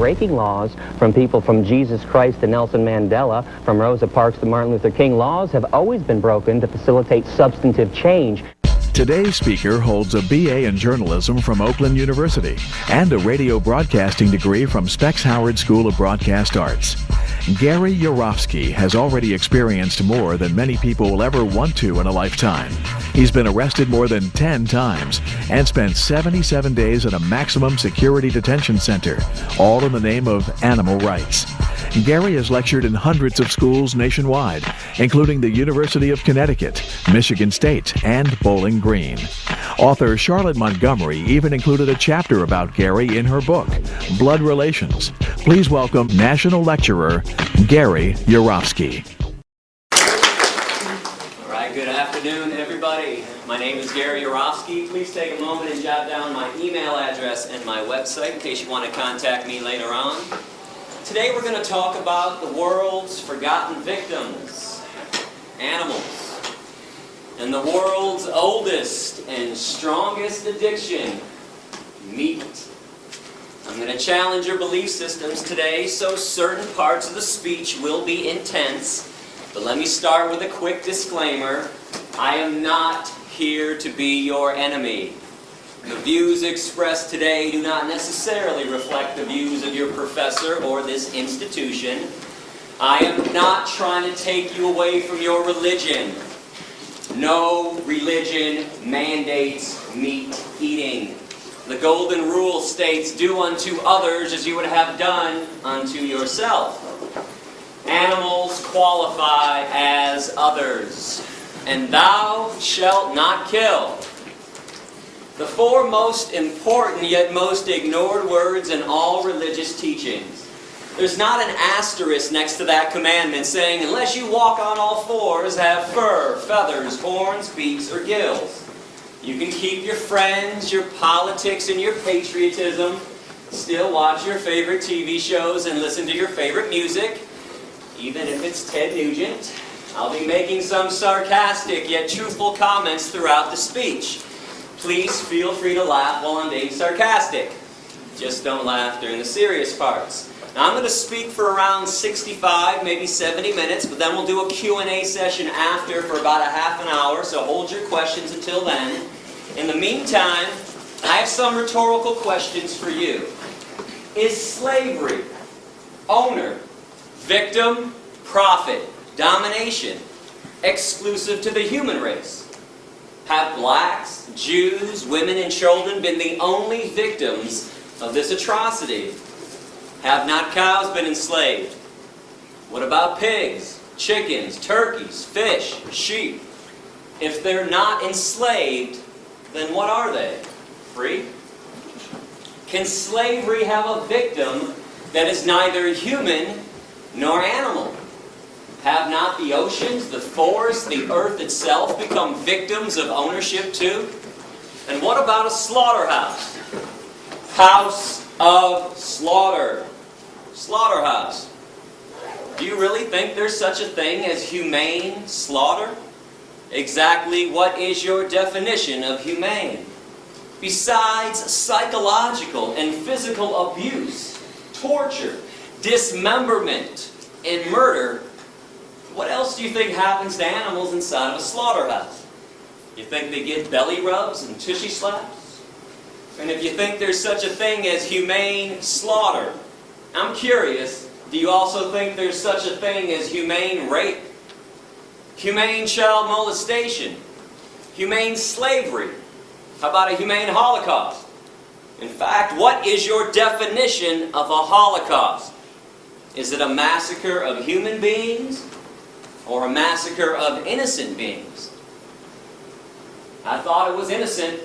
breaking laws, from people from Jesus Christ to Nelson Mandela, from Rosa Parks to Martin Luther King. Laws have always been broken to facilitate substantive change. Today's speaker holds a BA in journalism from Oakland University and a radio broadcasting degree from Specs Howard School of Broadcast Arts. Gary Yourofsky has already experienced more than many people will ever want to in a lifetime. He's been arrested more than 10 times and spent 77 days in a maximum security detention center, all in the name of animal rights. Gary has lectured in hundreds of schools nationwide, including the University of Connecticut, Michigan State, and Bowling Green. Author Charlotte Montgomery even included a chapter about Gary in her book, Blood Relations. Please welcome National Lecturer Gary Yourofsky. All right, good afternoon, everybody. My name is Gary Yourofsky. Please take a moment and jot down my email address and my website in case you want to contact me later on. Today we're going to talk about the world's forgotten victims, animals, and the world's oldest and strongest addiction, meat. I'm going to challenge your belief systems today, so certain parts of the speech will be intense. But let me start with a quick disclaimer. I am not here to be your enemy. The views expressed today do not necessarily reflect the views of your professor or this institution. I am not trying to take you away from your religion. No religion mandates meat eating. The golden rule states, do unto others as you would have done unto yourself. Animals qualify as others. And thou shalt not kill. The four most important yet most ignored words in all religious teachings. There's not an asterisk next to that commandment saying, unless you walk on all fours, have fur, feathers, horns, beaks, or gills. You can keep your friends, your politics, and your patriotism, still watch your favorite TV shows and listen to your favorite music, even if it's Ted Nugent. I'll be making some sarcastic yet truthful comments throughout the speech. Please feel free to laugh while I'm being sarcastic. Just don't laugh during the serious parts. Now, I'm going to speak for around 65, maybe 70 minutes, but then we'll do a Q&A session after for about a half an hour, so hold your questions until then. In the meantime, I have some rhetorical questions for you. Is slavery, owner, victim, profit, domination, exclusive to the human race? Have blacks, Jews, women, and children been the only victims of this atrocity? Have not cows been enslaved? What about pigs, chickens, turkeys, fish, sheep? If they're not enslaved, then what are they? Free? Can slavery have a victim that is neither human nor animal? Have not the oceans, the forests, the earth itself become victims of ownership too? And what about a slaughterhouse? House of slaughter. Slaughterhouse. Do you really think there's such a thing as humane slaughter? Exactly what is your definition of humane? Besides psychological and physical abuse, torture, dismemberment, and murder, what else do you think happens to animals inside of a slaughterhouse? You think they get belly rubs and tushy slaps? And if you think there's such a thing as humane slaughter, I'm curious, do you also think there's such a thing as humane rape? Humane child molestation? Humane slavery? How about a humane Holocaust? In fact, what is your definition of a Holocaust? Is it a massacre of human beings or a massacre of innocent beings? I thought it was innocent,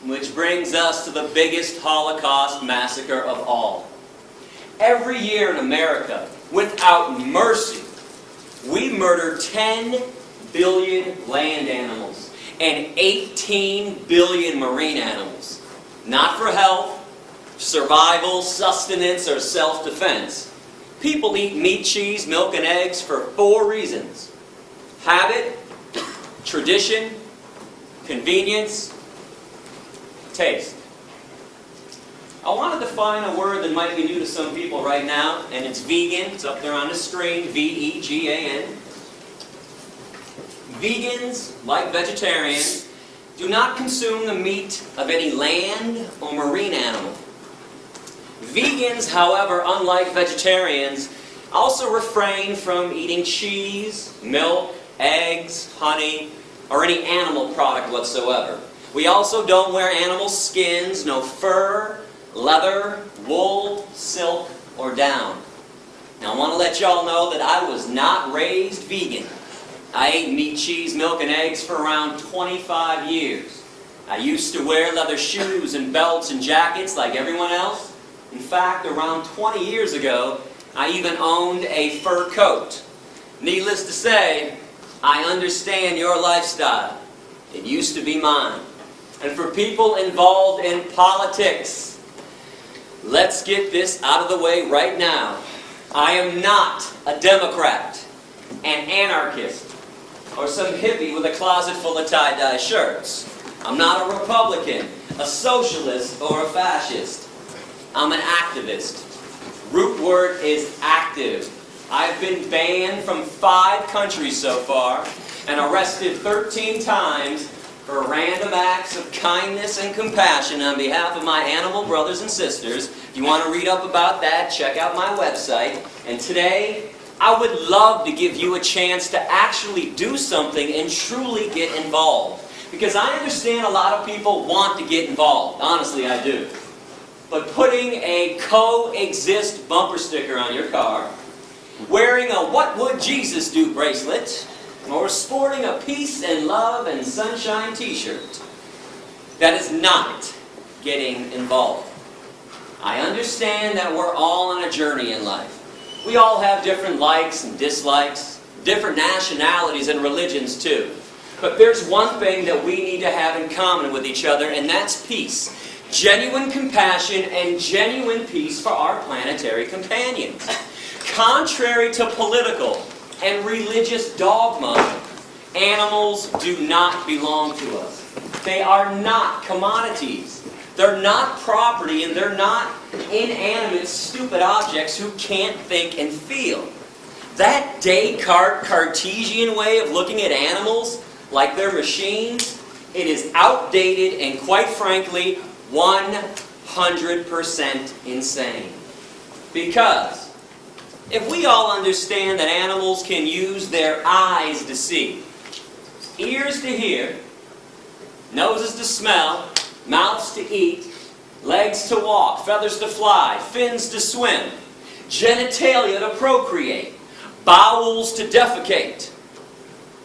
which brings us to the biggest Holocaust massacre of all. Every year in America, without mercy, we murder 10 billion land animals and 18 billion marine animals. Not for health, survival, sustenance, or self-defense. People eat meat, cheese, milk, and eggs for 4 reasons. Habit, tradition, convenience, taste. I want to define a word that might be new to some people right now, and it's vegan. It's up there on the screen, V-E-G-A-N. Vegans, like vegetarians, do not consume the meat of any land or marine animal. Vegans, however, unlike vegetarians, also refrain from eating cheese, milk, eggs, honey, or any animal product whatsoever. We also don't wear animal skins, no fur, leather, wool, silk, or down. Now I want to let y'all know that I was not raised vegan. I ate meat, cheese, milk, and eggs for around 25 years. I used to wear leather shoes and belts and jackets like everyone else. In fact, around 20 years ago, I even owned a fur coat. Needless to say, I understand your lifestyle. It used to be mine. And for people involved in politics, let's get this out of the way right now. I am not a Democrat, an anarchist, or some hippie with a closet full of tie-dye shirts. I'm not a Republican, a socialist, or a fascist. I'm an activist. Root word is active. I've been banned from 5 countries so far and arrested 13 times for random acts of kindness and compassion on behalf of my animal brothers and sisters. If you want to read up about that, check out my website. And today, I would love to give you a chance to actually do something and truly get involved. Because I understand a lot of people want to get involved. Honestly, I do. But putting a coexist bumper sticker on your car, wearing a "What Would Jesus Do" bracelet, or sporting a peace and love and sunshine t-shirt, that is not getting involved. I understand that we're all on a journey in life. We all have different likes and dislikes, different nationalities and religions too. But there's one thing that we need to have in common with each other, and that's peace. Genuine compassion and genuine peace for our planetary companions. Contrary to political and religious dogma, animals do not belong to us. They are not commodities. They're not property, and they're not inanimate, stupid objects who can't think and feel. That Descartes Cartesian way of looking at animals like they're machines, it is outdated and, quite frankly, 100% insane. Because if we all understand that animals can use their eyes to see, ears to hear, noses to smell, mouths to eat, legs to walk, feathers to fly, fins to swim, genitalia to procreate, bowels to defecate,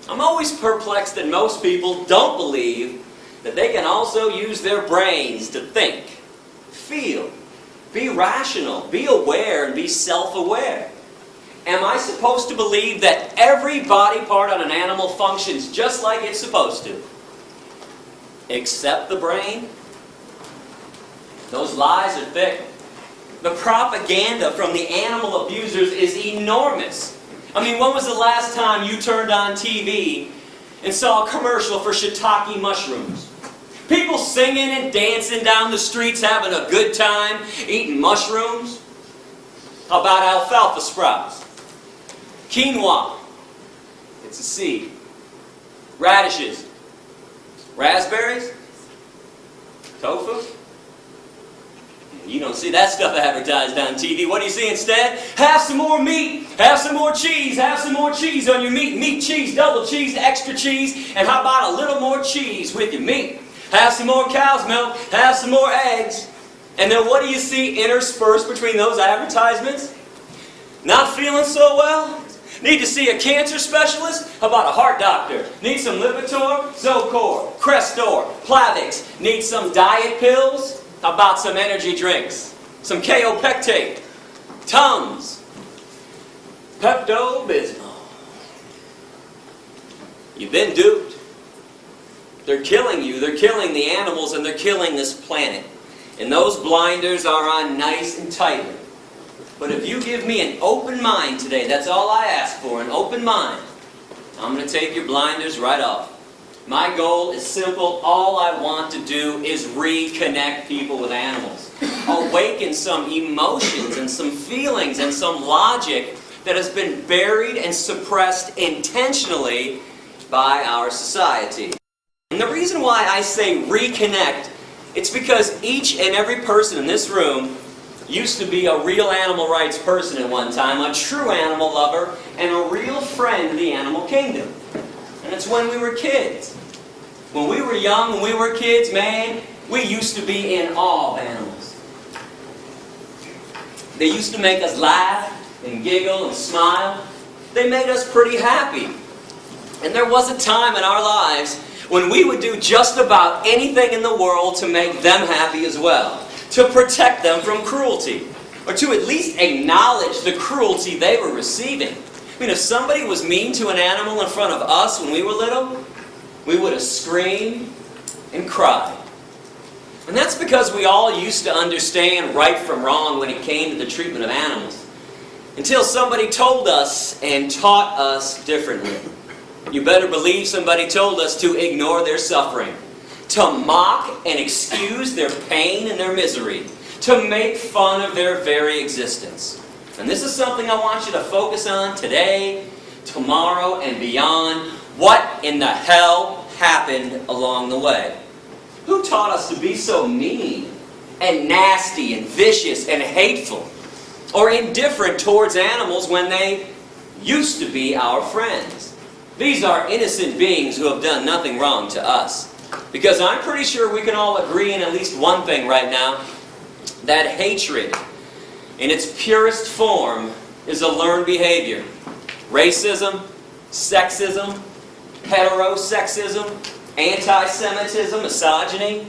I'm always perplexed that most people don't believe that they can also use their brains to think, feel, be rational, be aware, and be self-aware. Am I supposed to believe that every body part on an animal functions just like it's supposed to? Except the brain? Those lies are thick. The propaganda from the animal abusers is enormous. I mean, when was the last time you turned on TV and saw a commercial for shiitake mushrooms? People singing and dancing down the streets, having a good time, eating mushrooms. How about alfalfa sprouts? Quinoa. It's a seed. Radishes. Raspberries. Tofu. You don't see that stuff advertised on TV. What do you see instead? Have some more meat. Have some more cheese. Have some more cheese on your meat. Meat, cheese, double cheese, extra cheese. And how about a little more cheese with your meat? Have some more cow's milk. Have some more eggs. And then what do you see interspersed between those advertisements? Not feeling so well? Need to see a cancer specialist? How about a heart doctor? Need some Lipitor, Zocor, Crestor, Plavix? Need some diet pills? How about some energy drinks? Some Kaopectate, Tums, Pepto-Bismol. You've been duped. They're killing you, they're killing the animals, and they're killing this planet. And those blinders are on nice and tightly. But if you give me an open mind today, that's all I ask for, an open mind, I'm going to take your blinders right off. My goal is simple. All I want to do is reconnect people with animals. Awaken some emotions and some feelings and some logic that has been buried and suppressed intentionally by our society. And the reason why I say reconnect, it's because each and every person in this room used to be a real animal rights person at one time, a true animal lover, and a real friend of the animal kingdom. And it's when we were kids. When we were young, when we were kids, man, we used to be in awe of animals. They used to make us laugh and giggle and smile. They made us pretty happy. And there was a time in our lives when we would do just about anything in the world to make them happy as well, to protect them from cruelty, or to at least acknowledge the cruelty they were receiving. I mean, if somebody was mean to an animal in front of us when we were little, we would have screamed and cried. And that's because we all used to understand right from wrong when it came to the treatment of animals, until somebody told us and taught us differently. You better believe somebody told us to ignore their suffering, to mock and excuse their pain and their misery, to make fun of their very existence. And this is something I want you to focus on today, tomorrow, and beyond. What in the hell happened along the way? Who taught us to be so mean and nasty and vicious and hateful or indifferent towards animals when they used to be our friends? These are innocent beings who have done nothing wrong to us. Because I'm pretty sure we can all agree in at least one thing right now, that hatred in its purest form is a learned behavior. Racism, sexism, heterosexism, anti-Semitism, misogyny,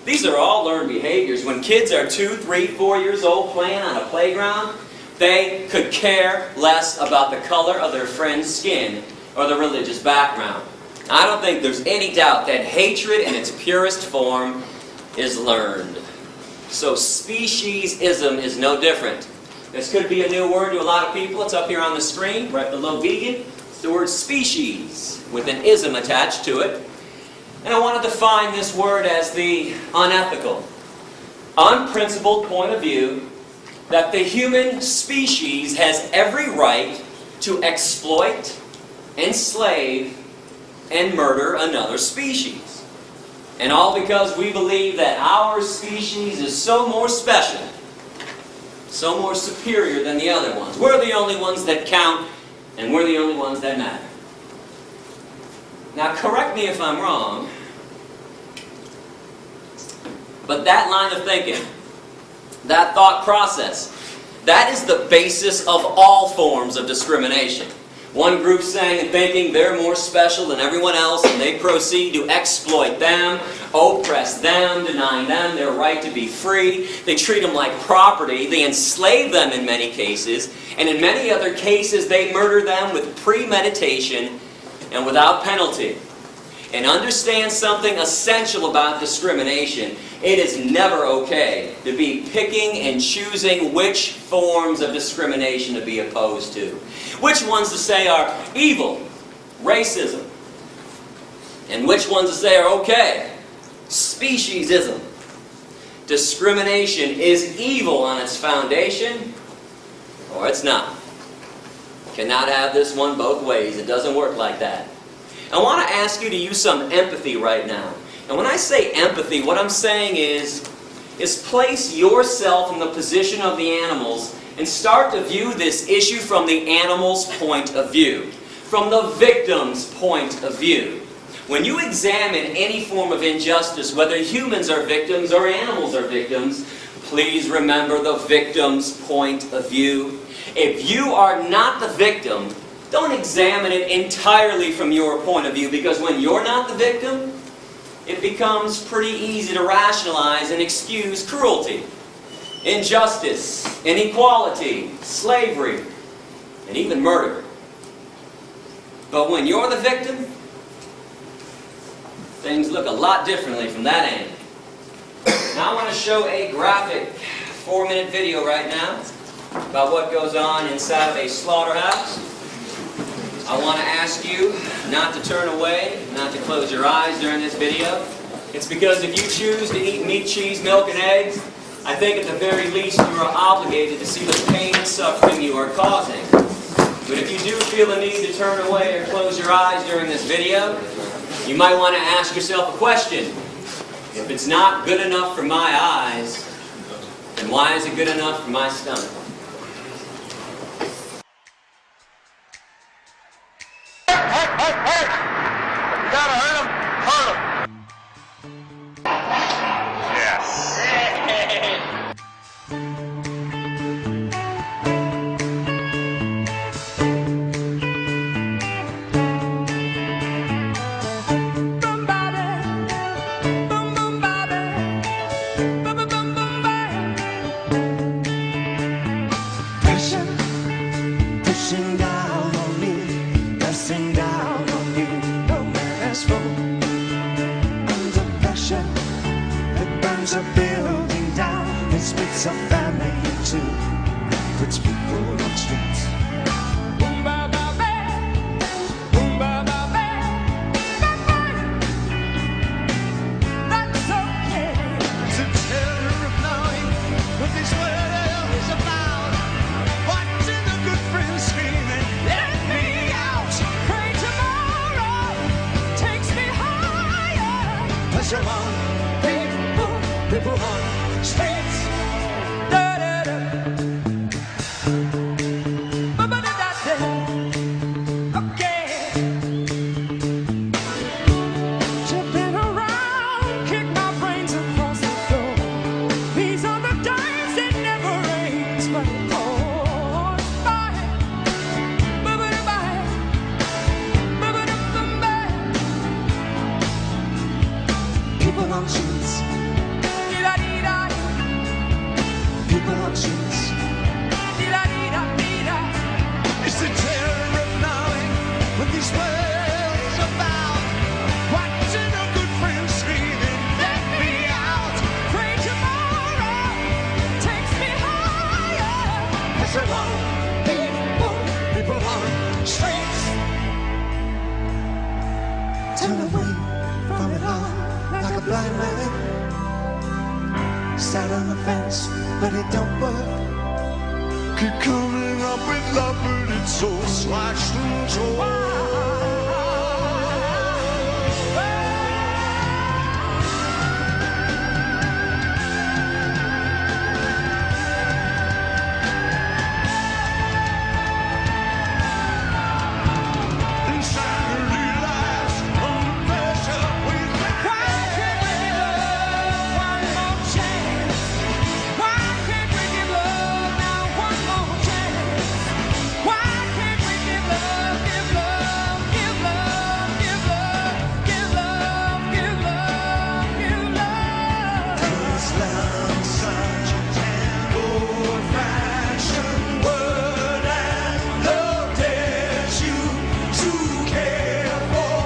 these are all learned behaviors. When kids are 2, 3, 4 years old playing on a playground, they could care less about the color of their friend's skin or the religious background. I don't think there's any doubt that hatred in its purest form is learned. So speciesism is no different. This could be a new word to a lot of people. It's up here on the screen, right below vegan. It's the word species, with an ism attached to it. And I want to define this word as the unethical, unprincipled point of view that the human species has every right to exploit, enslave, and murder another species. And all because we believe that our species is so more special, so more superior than the other ones. We're the only ones that count, and we're the only ones that matter. Now, correct me if I'm wrong, but that line of thinking, that thought process, that is the basis of all forms of discrimination. One group saying and thinking they're more special than everyone else, and they proceed to exploit them, oppress them, denying them their right to be free. They treat them like property. They enslave them in many cases, and in many other cases they murder them with premeditation and without penalty. And understand something essential about discrimination. It is never okay to be picking and choosing which forms of discrimination to be opposed to. Which ones to say are evil, racism, and which ones to say are okay, speciesism. Discrimination is evil on its foundation, or it's not. Cannot have this one both ways. It doesn't work like that. I want to ask you to use some empathy right now. And when I say empathy, what I'm saying is place yourself in the position of the animals and start to view this issue from the animal's point of view, from the victim's point of view. When you examine any form of injustice, whether humans are victims or animals are victims, please remember the victim's point of view. If you are not the victim, don't examine it entirely from your point of view, because when you're not the victim, it becomes pretty easy to rationalize and excuse cruelty, injustice, inequality, slavery, and even murder. But when you're the victim, things look a lot differently from that end. Now I want to show a graphic 4-minute video right now about what goes on inside of a slaughterhouse. I want to ask you not to turn away, not to close your eyes during this video. It's because if you choose to eat meat, cheese, milk, and eggs, I think at the very least you are obligated to see the pain and suffering you are causing. But if you do feel the need to turn away or close your eyes during this video, you might want to ask yourself a question. If it's not good enough for my eyes, then why is it good enough for my stomach? Hey! You gotta hurt him. Hurt him. Yes. Pushing down on me, pressing down on you. No man has fallen under pressure. It burns a building down, it splits a family in two, puts people on streets. Boom ba ba ba, boom ba ba ba, that's okay. It's a terror of knowing what this world is about. Watching a good friend screaming, let me out. Pray tomorrow takes me higher. Pressure on people on streets. Da da da. Ba ba da da da. Okay. Jumping around, kick my brains across the floor. These are the days it never rains, but it pours by. Ba ba da ba. Ba ba da ba ba. People on streets. Dee-da-dee-da-dee. People on streets. Dee-da-dee-da-dee-da. It's the terror of knowing what this world is about. Watching a good friend screaming, let me out. Pray tomorrow takes me higher. Pressure on people on streets. Turn away from it all like a blind man. Sat on the fence, but it don't work. Keep coming up with love, but it's so slashed and torn. Insanity lasts under pressure. Why can't we give love one more chance? Why can't we give love now one more chance? Why can't we give love, give love, give love, give love, give love, give love, give love? This love's such an old-fashioned word, and love dares you to care for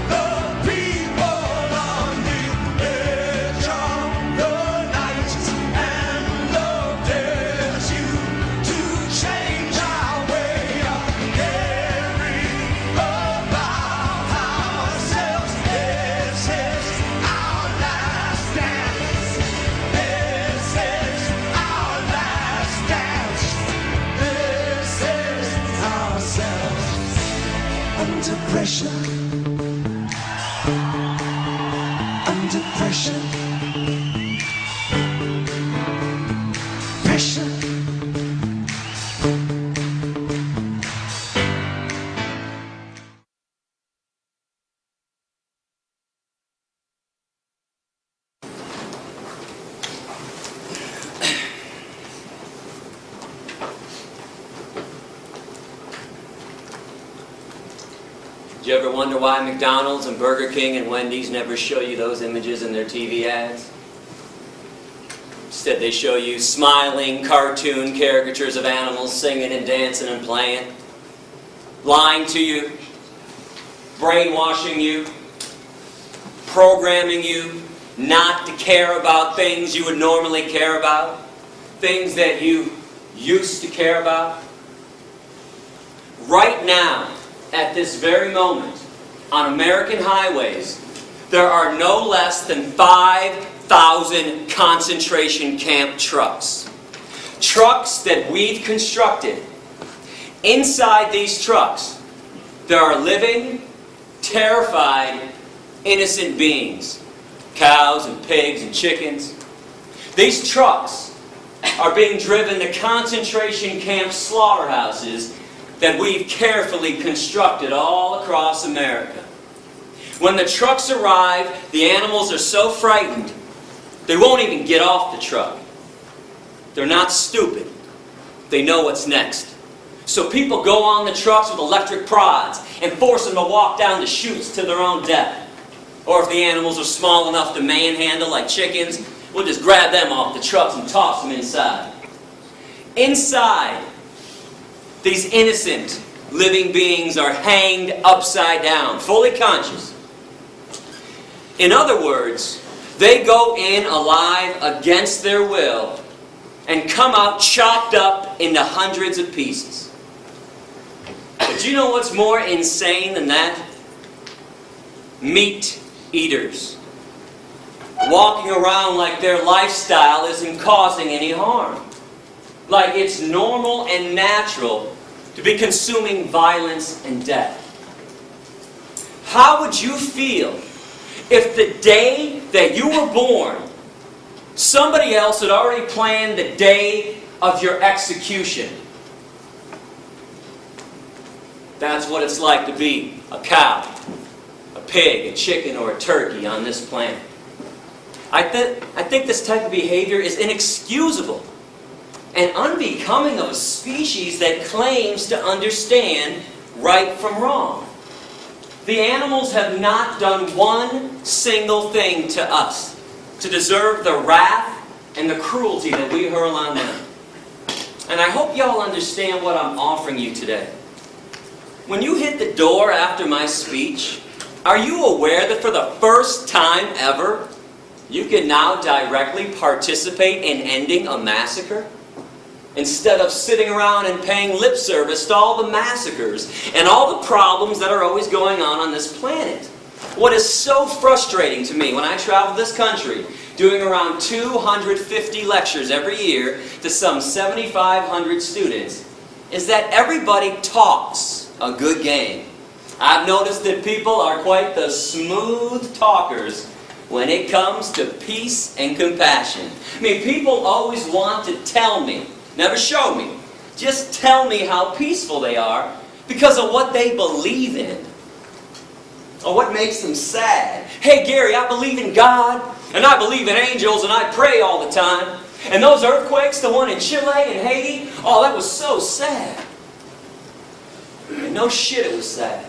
the people on the edge of the night, and love dares you to change our way of caring about ourselves. This is our last dance. This is our last dance. This is ourselves under pressure. Under pressure. Pressure. Do you ever wonder why McDonald's and Burger King and Wendy's never show you those images in their TV ads? Instead, they show you smiling cartoon caricatures of animals singing and dancing and playing, lying to you, brainwashing you, programming you not to care about things you would normally care about, things that you used to care about. Right now, at this very moment, on American highways, there are no less than 5,000 concentration camp trucks. Trucks that we've constructed. Inside these trucks, there are living, terrified, innocent beings. Cows and pigs and chickens. These trucks are being driven to concentration camp slaughterhouses that we've carefully constructed all across America. When the trucks arrive, the animals are so frightened, they won't even get off the truck. They're not stupid. They know what's next. So people go on the trucks with electric prods and force them to walk down the chutes to their own death. Or if the animals are small enough to manhandle like chickens, we'll just grab them off the trucks and toss them inside. Inside, these innocent living beings are hanged upside down, fully conscious. In other words, they go in alive against their will and come out chopped up into hundreds of pieces. But you know what's more insane than that? Meat eaters. Walking around like their lifestyle isn't causing any harm. Like it's normal and natural to be consuming violence and death. How would you feel if the day that you were born, somebody else had already planned the day of your execution? That's what it's like to be a cow, a pig, a chicken, or a turkey on this planet. I think this type of behavior is inexcusable and unbecoming of a species that claims to understand right from wrong. The animals have not done one single thing to us to deserve the wrath and the cruelty that we hurl on them. And I hope y'all understand what I'm offering you today. When you hit the door after my speech, are you aware that for the first time ever, you can now directly participate in ending a massacre? Instead of sitting around and paying lip service to all the massacres and all the problems that are always going on this planet. What is so frustrating to me when I travel this country, doing around 250 lectures every year to some 7,500 students, is that everybody talks a good game. I've noticed that people are quite the smooth talkers when it comes to peace and compassion. I mean, people always want to tell me, never show me, just tell me how peaceful they are because of what they believe in or what makes them sad. Hey Gary, I believe in God and I believe in angels and I pray all the time. And those earthquakes, the one in Chile and Haiti, oh, that was so sad. And no shit, it was sad.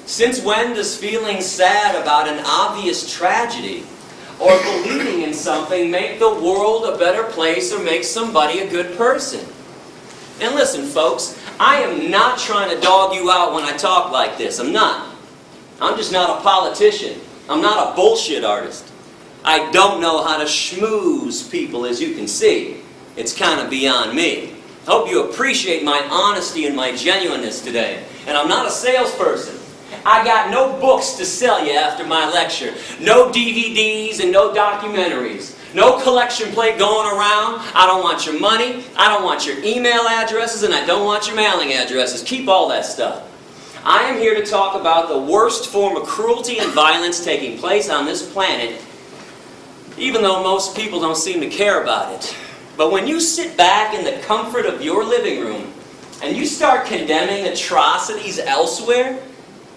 Since when does feeling sad about an obvious tragedy or believing in something make the world a better place or make somebody a good person? And listen, folks, I am not trying to dog you out when I talk like this. I'm not. I'm just not a politician. I'm not a bullshit artist. I don't know how to schmooze people, as you can see. It's kind of beyond me. I hope you appreciate my honesty and my genuineness today. And I'm not a salesperson. I got no books to sell you after my lecture. No DVDs and no documentaries. No collection plate going around. I don't want your money. I don't want your email addresses. And I don't want your mailing addresses. Keep all that stuff. I am here to talk about the worst form of cruelty and violence taking place on this planet, even though most people don't seem to care about it. But when you sit back in the comfort of your living room and you start condemning atrocities elsewhere,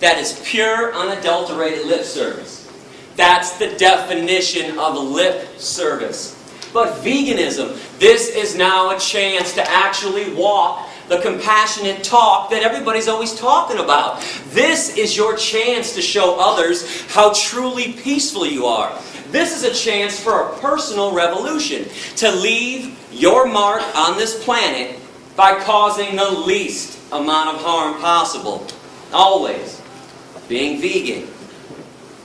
that is pure, unadulterated lip service. That's the definition of lip service. But veganism, this is now a chance to actually walk the compassionate talk that everybody's always talking about. This is your chance to show others how truly peaceful you are. This is a chance for a personal revolution, to leave your mark on this planet by causing the least amount of harm possible. Always. Being vegan.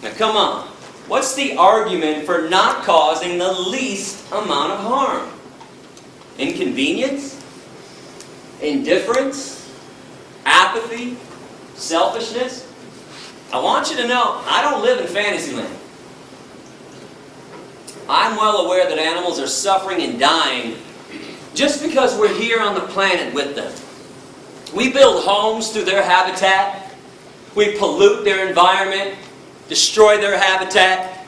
Now come on. What's the argument for not causing the least amount of harm? Inconvenience? Indifference? Apathy? selfishness. I want you to know, I don't live in Fantasyland. I'm well aware that animals are suffering and dying just because we're here on the planet with them. We build homes through their habitat. We pollute their environment, destroy their habitat.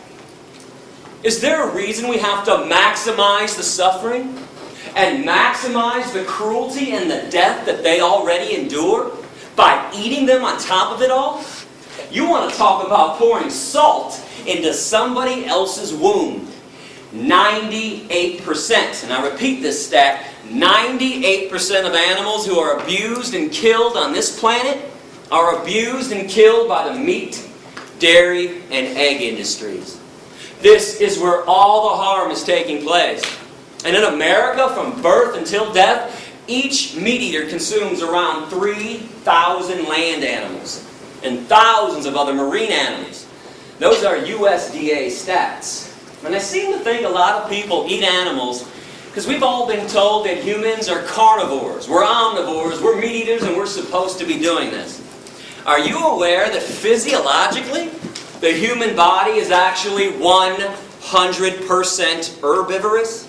Is there a reason we have to maximize the suffering and maximize the cruelty and the death that they already endure by eating them on top of it all? You want to talk about pouring salt into somebody else's wound. 98%, and I repeat this stat, 98% of animals who are abused and killed on this planet are abused and killed by the meat, dairy, and egg industries. This is where all the harm is taking place. And in America, from birth until death, each meat eater consumes around 3,000 land animals and thousands of other marine animals. Those are USDA stats. And I seem to think a lot of people eat animals because we've all been told that humans are carnivores, we're omnivores, we're meat eaters, and we're supposed to be doing this. Are you aware that physiologically, the human body is actually 100% herbivorous?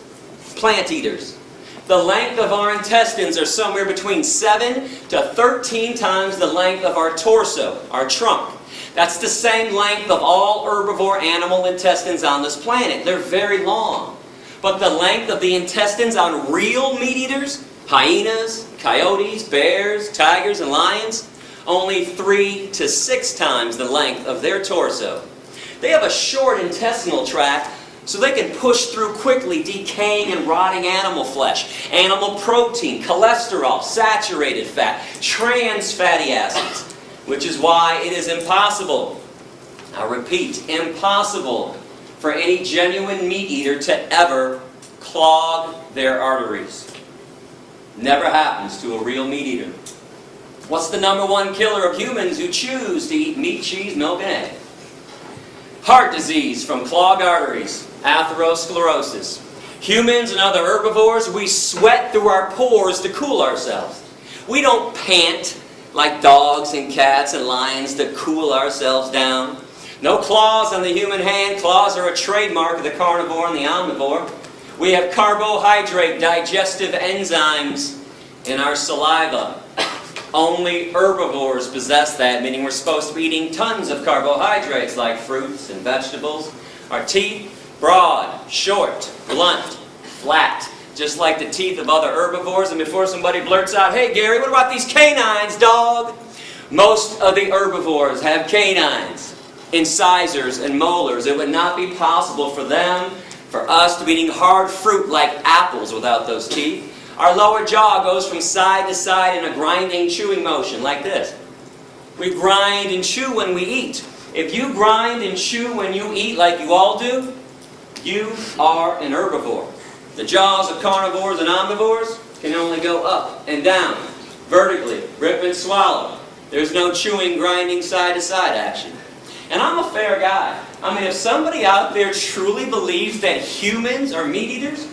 Plant eaters. The length of our intestines are somewhere between 7 to 13 times the length of our torso, our trunk. That's the same length of all herbivore animal intestines on this planet. They're very long. But the length of the intestines on real meat eaters, hyenas, coyotes, bears, tigers, and lions, only 3 to 6 times the length of their torso. They have a short intestinal tract so they can push through quickly decaying and rotting animal flesh, animal protein, cholesterol, saturated fat, trans fatty acids, which is why it is impossible, I repeat, impossible for any genuine meat eater to ever clog their arteries. Never happens to a real meat eater. What's the #1 killer of humans who choose to eat meat, cheese, milk, and egg? Heart disease from clogged arteries, atherosclerosis. Humans and other herbivores, we sweat through our pores to cool ourselves. We don't pant like dogs and cats and lions to cool ourselves down. No claws on the human hand. Claws are a trademark of the carnivore and the omnivore. We have carbohydrate digestive enzymes in our saliva. Only herbivores possess that, meaning we're supposed to be eating tons of carbohydrates like fruits and vegetables. Our teeth, broad, short, blunt, flat, just like the teeth of other herbivores. And before somebody blurts out, "Hey Gary, what about these canines, dog?" Most of the herbivores have canines, incisors, and molars. It would not be possible for us to be eating hard fruit like apples without those teeth. Our lower jaw goes from side to side in a grinding, chewing motion like this. We grind and chew when we eat. If you grind and chew when you eat like you all do, you are an herbivore. The jaws of carnivores and omnivores can only go up and down, vertically, rip and swallow. There's no chewing, grinding, side-to-side action. And I'm a fair guy. I mean, if somebody out there truly believes that humans are meat eaters,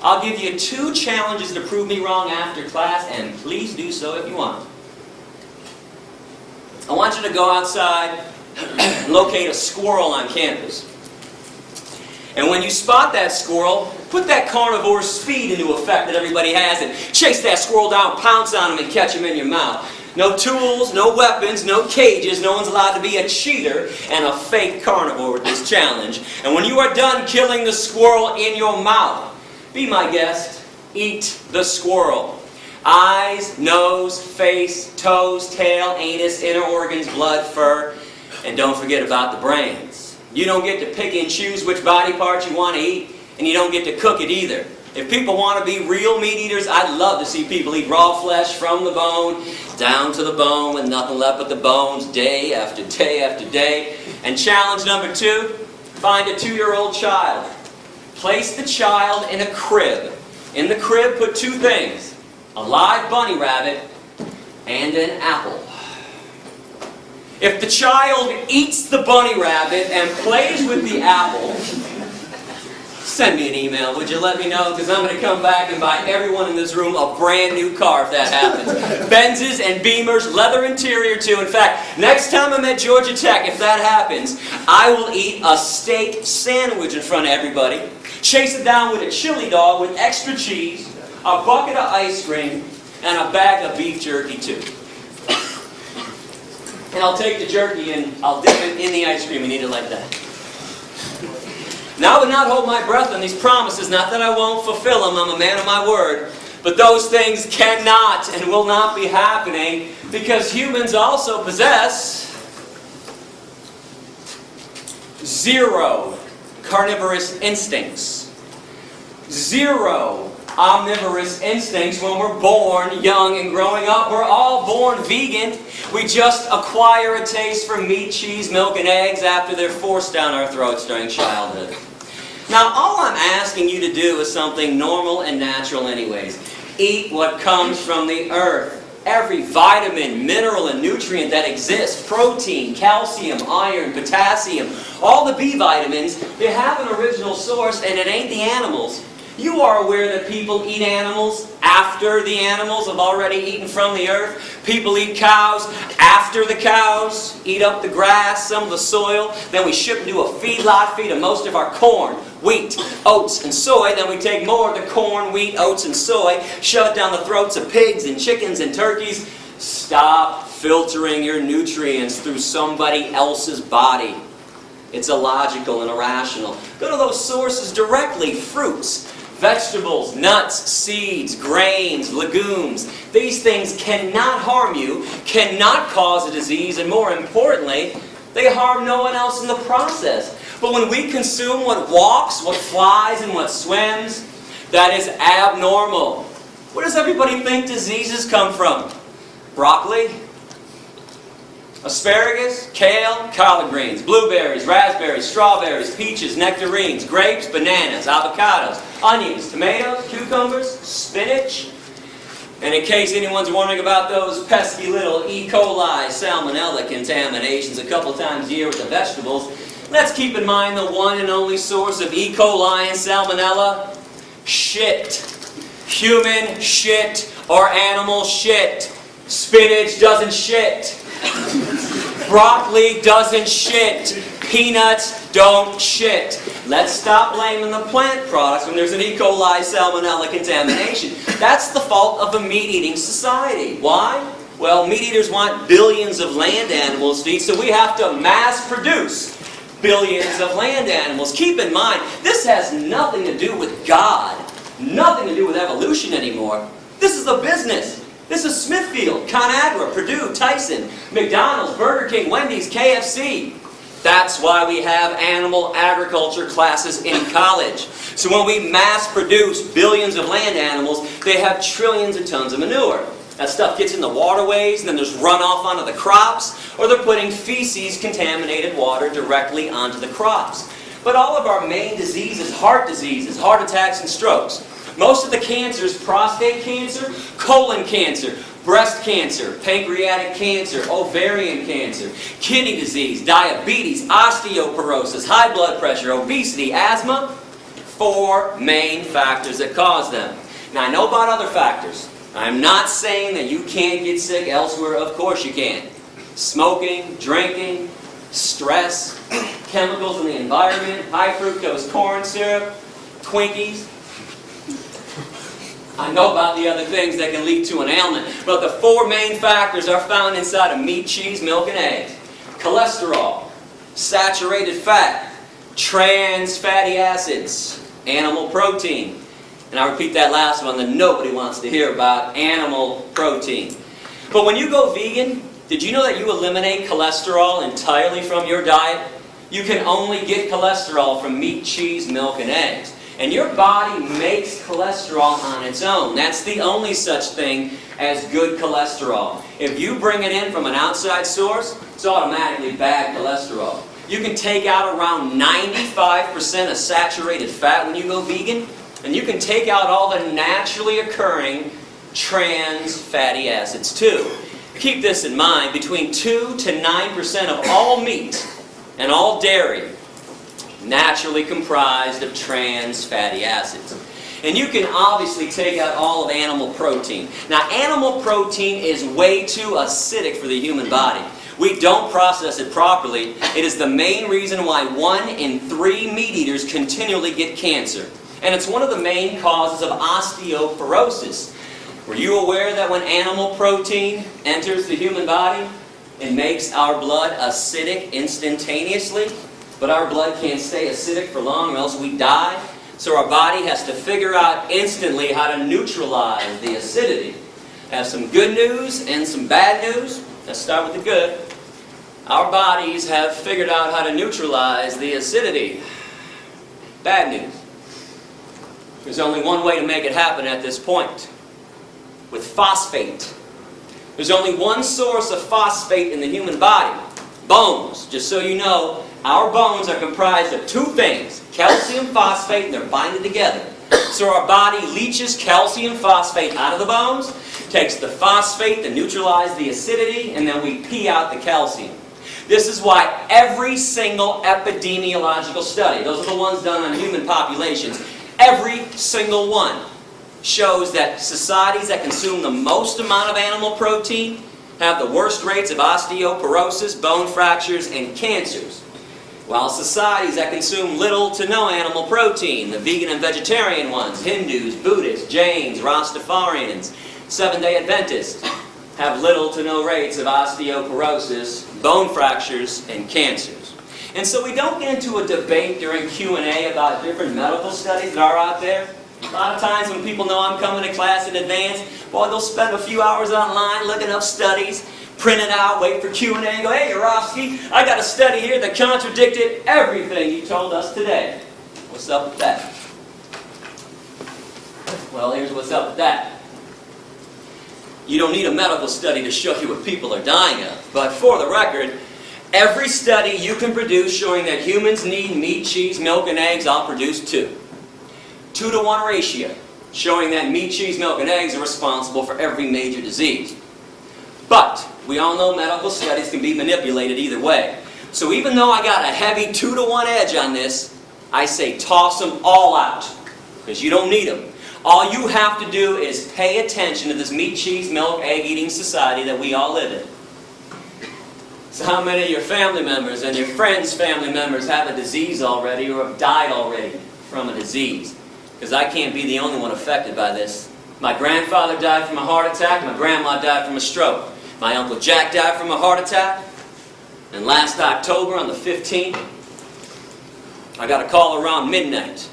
I'll give you 2 challenges to prove me wrong after class, and please do so if you want. I want you to go outside and locate a squirrel on campus. And when you spot that squirrel, put that carnivore speed into effect that everybody has and chase that squirrel down, pounce on him, and catch him in your mouth. No tools, no weapons, no cages. No one's allowed to be a cheater and a fake carnivore with this challenge. And when you are done killing the squirrel in your mouth, be my guest, eat the squirrel. Eyes, nose, face, toes, tail, anus, inner organs, blood, fur, and don't forget about the brains. You don't get to pick and choose which body parts you want to eat, and you don't get to cook it either. If people want to be real meat eaters, I'd love to see people eat raw flesh from the bone, down to the bone, with nothing left but the bones, day after day after day. And challenge number 2, find a 2-year-old child. Place the child in a crib. In the crib, put 2 things: a live bunny rabbit and an apple. If the child eats the bunny rabbit and plays with the apple, send me an email, would you? Let me know, because I'm going to come back and buy everyone in this room a brand new car if that happens. Benzes and Beamers, leather interior too. In fact, next time I'm at Georgia Tech, if that happens, I will eat a steak sandwich in front of everybody, chase it down with a chili dog with extra cheese, a bucket of ice cream, and a bag of beef jerky too. And I'll take the jerky and I'll dip it in the ice cream and eat it like that. Now I would not hold my breath on these promises, not that I won't fulfill them, I'm a man of my word, but those things cannot and will not be happening because humans also possess 0 carnivorous instincts. 0 omnivorous instincts when we're born young and growing up. We're all born vegan. We just acquire a taste for meat, cheese, milk, and eggs after they're forced down our throats during childhood. Now, all I'm asking you to do is something normal and natural anyways. Eat what comes from the earth. Every vitamin, mineral, and nutrient that exists, protein, calcium, iron, potassium, all the B vitamins, they have an original source and it ain't the animals. You are aware that people eat animals after the animals have already eaten from the earth. People eat cows after the cows eat up the grass, some of the soil. Then we ship them to a feedlot, feed them most of our corn, wheat, oats, and soy. Then we take more of the corn, wheat, oats, and soy, shove it down the throats of pigs and chickens and turkeys. Stop filtering your nutrients through somebody else's body. It's illogical and irrational. Go to those sources directly. Fruits, vegetables, nuts, seeds, grains, legumes. These things cannot harm you, cannot cause a disease, and more importantly, they harm no one else in the process. But when we consume what walks, what flies, and what swims, that is abnormal. Where does everybody think diseases come from? Broccoli? Asparagus, kale, collard greens, blueberries, raspberries, strawberries, peaches, nectarines, grapes, bananas, avocados, onions, tomatoes, cucumbers, spinach. And in case anyone's wondering about those pesky little E. coli salmonella contaminations a couple times a year with the vegetables, let's keep in mind the one and only source of E. coli and salmonella: shit. Human shit or animal shit. Spinach doesn't shit. Broccoli doesn't shit. Peanuts don't shit. Let's stop blaming the plant products when there's an E. coli salmonella contamination. That's the fault of a meat-eating society. Why? Well, meat eaters want billions of land animals to eat, so we have to mass produce billions of land animals. Keep in mind, this has nothing to do with God, nothing to do with evolution anymore. This is a business. This is Smithfield, ConAgra, Purdue, Tyson, McDonald's, Burger King, Wendy's, KFC. That's why we have animal agriculture classes in college. So when we mass produce billions of land animals, they have trillions of tons of manure. That stuff gets in the waterways, and then there's runoff onto the crops, or they're putting feces, contaminated water, directly onto the crops. But all of our main diseases, heart attacks, and strokes. Most of the cancers: prostate cancer, colon cancer, breast cancer, pancreatic cancer, ovarian cancer, kidney disease, diabetes, osteoporosis, high blood pressure, obesity, asthma. 4 main factors that cause them. Now, I know about other factors. I'm not saying that you can't get sick elsewhere. Of course you can. Smoking, drinking, stress, chemicals in the environment, high fructose corn syrup, Twinkies. I know about the other things that can lead to an ailment, but the 4 main factors are found inside of meat, cheese, milk, and eggs. Cholesterol, saturated fat, trans fatty acids, animal protein. And I repeat that last one that nobody wants to hear about: animal protein. But when you go vegan, did you know that you eliminate cholesterol entirely from your diet? You can only get cholesterol from meat, cheese, milk, and eggs. And your body makes cholesterol on its own. That's the only such thing as good cholesterol. If you bring it in from an outside source, it's automatically bad cholesterol. You can take out around 95% of saturated fat when you go vegan, and you can take out all the naturally occurring trans fatty acids too. Keep this in mind: between 2 to 9% of all meat and all dairy naturally comprised of trans fatty acids. And you can obviously take out all of animal protein. Now, animal protein is way too acidic for the human body. We don't process it properly. It is the main reason why 1 in 3 meat eaters continually get cancer. And it's one of the main causes of osteoporosis. Were you aware that when animal protein enters the human body, it makes our blood acidic instantaneously? But our blood can't stay acidic for long or else we die. So our body has to figure out instantly how to neutralize the acidity. I have some good news and some bad news. Let's start with the good. Our bodies have figured out how to neutralize the acidity. Bad news. There's only one way to make it happen at this point. With phosphate. There's only one source of phosphate in the human body. Bones. Just so you know, our bones are comprised of 2 things. Calcium phosphate, and they're binded together. So our body leaches calcium phosphate out of the bones, takes the phosphate to neutralize the acidity, and then we pee out the calcium. This is why every single epidemiological study, those are the ones done on human populations, every single one shows that societies that consume the most amount of animal protein have the worst rates of osteoporosis, bone fractures, and cancers. While societies that consume little to no animal protein, the vegan and vegetarian ones, Hindus, Buddhists, Jains, Rastafarians, Seventh-day Adventists, have little to no rates of osteoporosis, bone fractures, and cancers. And so we don't get into a debate during Q&A about different medical studies that are out there. A lot of times when people know I'm coming to class in advance, boy, they'll spend a few hours online looking up studies, print it out, wait for Q&A, and go, hey, Yourofsky, I got a study here that contradicted everything you told us today. What's up with that? Well, here's what's up with that. You don't need a medical study to show you what people are dying of. But for the record, every study you can produce showing that humans need meat, cheese, milk, and eggs, I'll produce 2. 2-to-1 ratio, showing that meat, cheese, milk, and eggs are responsible for every major disease. But we all know medical studies can be manipulated either way. So even though I got a heavy 2-to-1 edge on this, I say toss them all out, because you don't need them. All you have to do is pay attention to this meat, cheese, milk, egg-eating society that we all live in. So how many of your family members and your friends' family members have a disease already or have died already from a disease? Because I can't be the only one affected by this. My grandfather died from a heart attack. My grandma died from a stroke. My Uncle Jack died from a heart attack. And last October, on the 15th, I got a call around midnight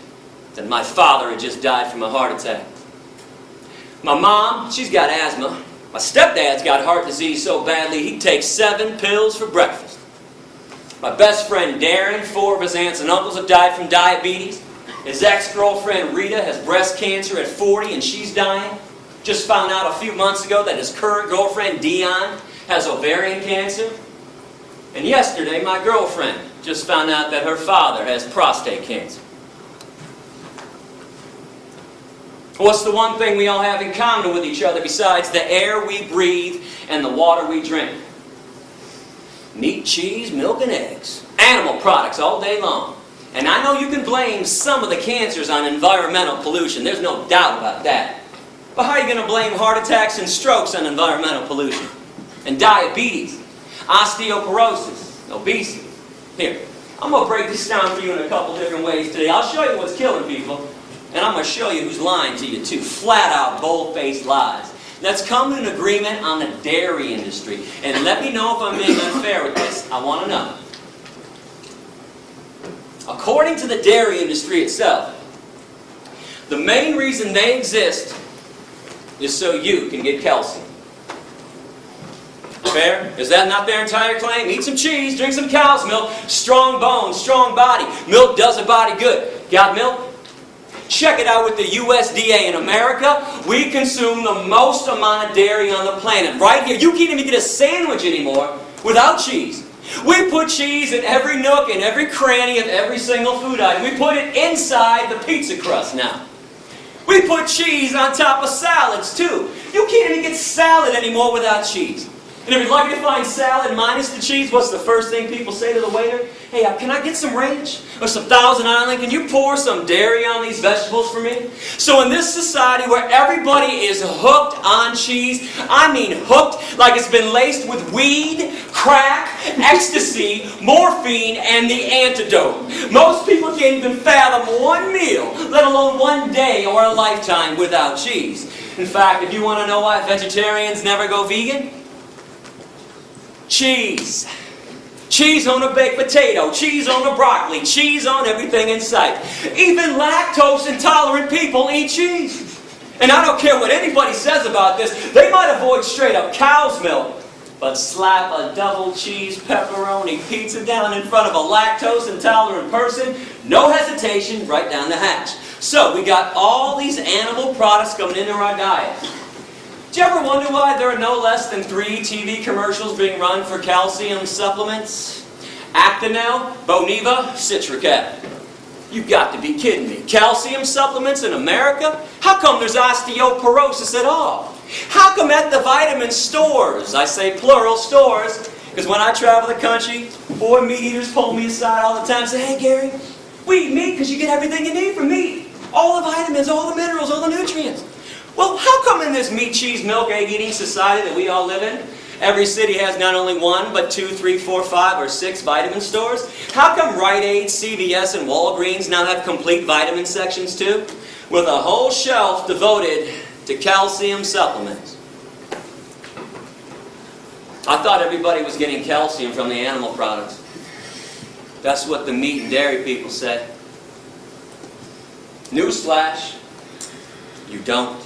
that my father had just died from a heart attack. My mom, she's got asthma. My stepdad's got heart disease so badly he takes 7 pills for breakfast. My best friend Darren, 4 of his aunts and uncles have died from diabetes. His ex-girlfriend Rita has breast cancer at 40 and she's dying. Just found out a few months ago that his current girlfriend Dion has ovarian cancer. And yesterday my girlfriend just found out that her father has prostate cancer. What's the one thing we all have in common with each other besides the air we breathe and the water we drink? Meat, cheese, milk, and eggs. Animal products all day long. And I know you can blame some of the cancers on environmental pollution. There's no doubt about that. But how are you going to blame heart attacks and strokes on environmental pollution? And diabetes, osteoporosis, obesity. Here, I'm going to break this down for you in a couple different ways today. I'll show you what's killing people. And I'm going to show you who's lying to you too. Flat out, bold-faced lies. Let's come to an agreement on the dairy industry. And let me know if I'm being unfair with this. I want to know. According to the dairy industry itself, the main reason they exist is so you can get calcium. Fair? Is that not their entire claim? Eat some cheese, drink some cow's milk, strong bones, strong body. Milk does a body good. Got milk? Check it out with the USDA. In America, we consume the most amount of dairy on the planet. Right here, you can't even get a sandwich anymore without cheese. We put cheese in every nook and every cranny of every single food item. We put it inside the pizza crust now. We put cheese on top of salads too. You can't even get salad anymore without cheese. And if you're lucky to find salad minus the cheese, what's the first thing people say to the waiter? Hey, can I get some ranch? Or some Thousand Island? Can you pour some dairy on these vegetables for me? So in this society where everybody is hooked on cheese, I mean hooked like it's been laced with weed, crack, ecstasy, morphine, and the antidote. Most people can't even fathom one meal, let alone one day or a lifetime without cheese. In fact, if you want to know why vegetarians never go vegan, cheese. Cheese on a baked potato, cheese on the broccoli, cheese on everything in sight. Even lactose intolerant people eat cheese. And I don't care what anybody says about this, they might avoid straight up cow's milk, but slap a double cheese pepperoni pizza down in front of a lactose intolerant person, no hesitation, right down the hatch. So we got all these animal products coming into our diet. Do you ever wonder why there are no less than 3 TV commercials being run for calcium supplements? Actonel, Boniva, Citracat. You've got to be kidding me. Calcium supplements in America? How come there's osteoporosis at all? How come at the vitamin stores, I say plural stores, because when I travel the country, boy, meat eaters pull me aside all the time and say, hey Gary, we eat meat because you get everything you need from meat. All the vitamins, all the minerals, all the nutrients. Well, how come in this meat, cheese, milk, egg eating society that we all live in, every city has not only 1, but 2, 3, 4, 5, or 6 vitamin stores? How come Rite Aid, CVS, and Walgreens now have complete vitamin sections too? With a whole shelf devoted to calcium supplements. I thought everybody was getting calcium from the animal products. That's what the meat and dairy people say. Newsflash, you don't.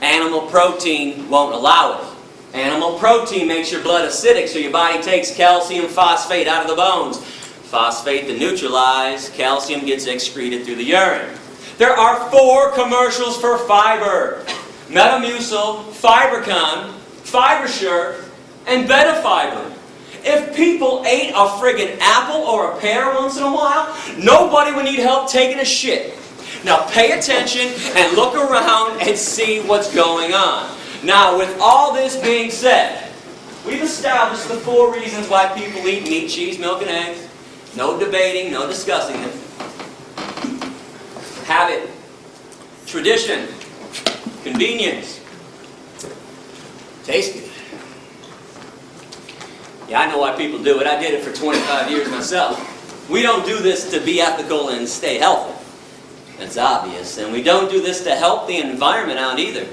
Animal protein won't allow it. Animal protein makes your blood acidic, so your body takes calcium phosphate out of the bones. Phosphate to neutralize, calcium gets excreted through the urine. There are 4 commercials for fiber. Metamucil, Fibercon, Fibersure, and Betafiber. If people ate a friggin' apple or a pear once in a while, nobody would need help taking a shit. Now pay attention and look around and see what's going on. Now with all this being said, we've established the 4 reasons why people eat meat, cheese, milk, and eggs. No debating, no discussing it. Habit, tradition, convenience, taste good. Yeah, I know why people do it. I did it for 25 years myself. We don't do this to be ethical and stay healthy. That's obvious. And we don't do this to help the environment out either.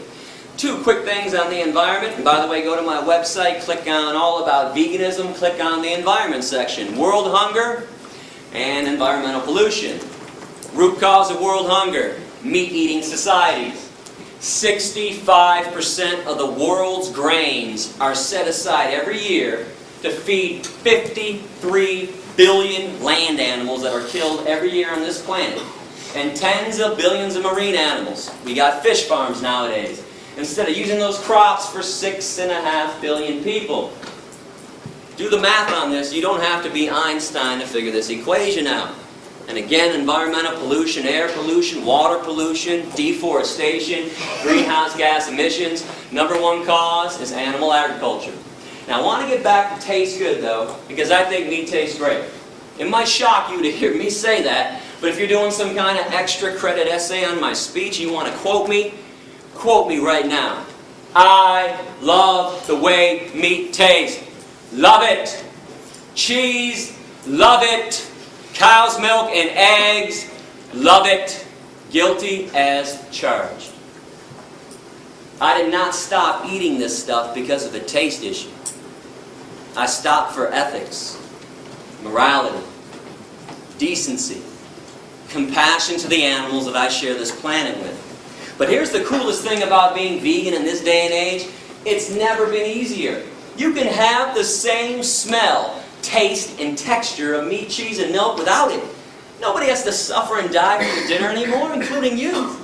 2 quick things on the environment. And by the way, go to my website, click on All About Veganism, click on the Environment section. World hunger and environmental pollution. Root cause of world hunger, meat-eating societies. 65% of the world's grains are set aside every year to feed 53 billion land animals that are killed every year on this planet. And tens of billions of marine animals. We got fish farms nowadays. Instead of using those crops for 6.5 billion people. Do the math on this. You don't have to be Einstein to figure this equation out. And again, environmental pollution, air pollution, water pollution, deforestation, greenhouse gas emissions. #1 cause is animal agriculture. Now I want to get back to taste good though, because I think meat tastes great. It might shock you to hear me say that, but if you're doing some kind of extra credit essay on my speech, you want to quote me right now. I love the way meat tastes. Love it. Cheese, love it. Cow's milk and eggs, love it. Guilty as charged. I did not stop eating this stuff because of a taste issue. I stopped for ethics, morality, decency, compassion to the animals that I share this planet with. But here's the coolest thing about being vegan in this day and age. It's never been easier. You can have the same smell, taste, and texture of meat, cheese, and milk without it. Nobody has to suffer and die for dinner anymore, including you.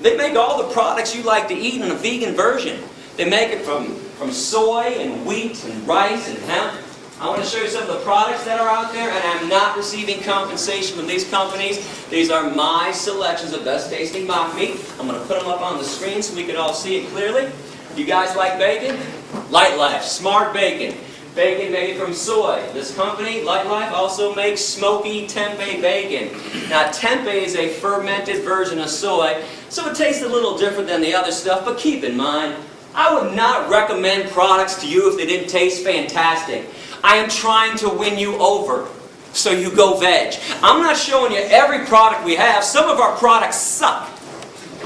They make all the products you like to eat in a vegan version. They make it from soy and wheat and rice and hemp. I want to show you some of the products that are out there, and I'm not receiving compensation from these companies. These are my selections of best tasting mock meat. I'm going to put them up on the screen so we can all see it clearly. You guys like bacon? Light Life, smart bacon. Bacon made from soy. This company, Light Life, also makes smoky tempeh bacon. Now, tempeh is a fermented version of soy, so it tastes a little different than the other stuff, but keep in mind, I would not recommend products to you if they didn't taste fantastic. I am trying to win you over, so you go veg. I'm not showing you every product we have. Some of our products suck.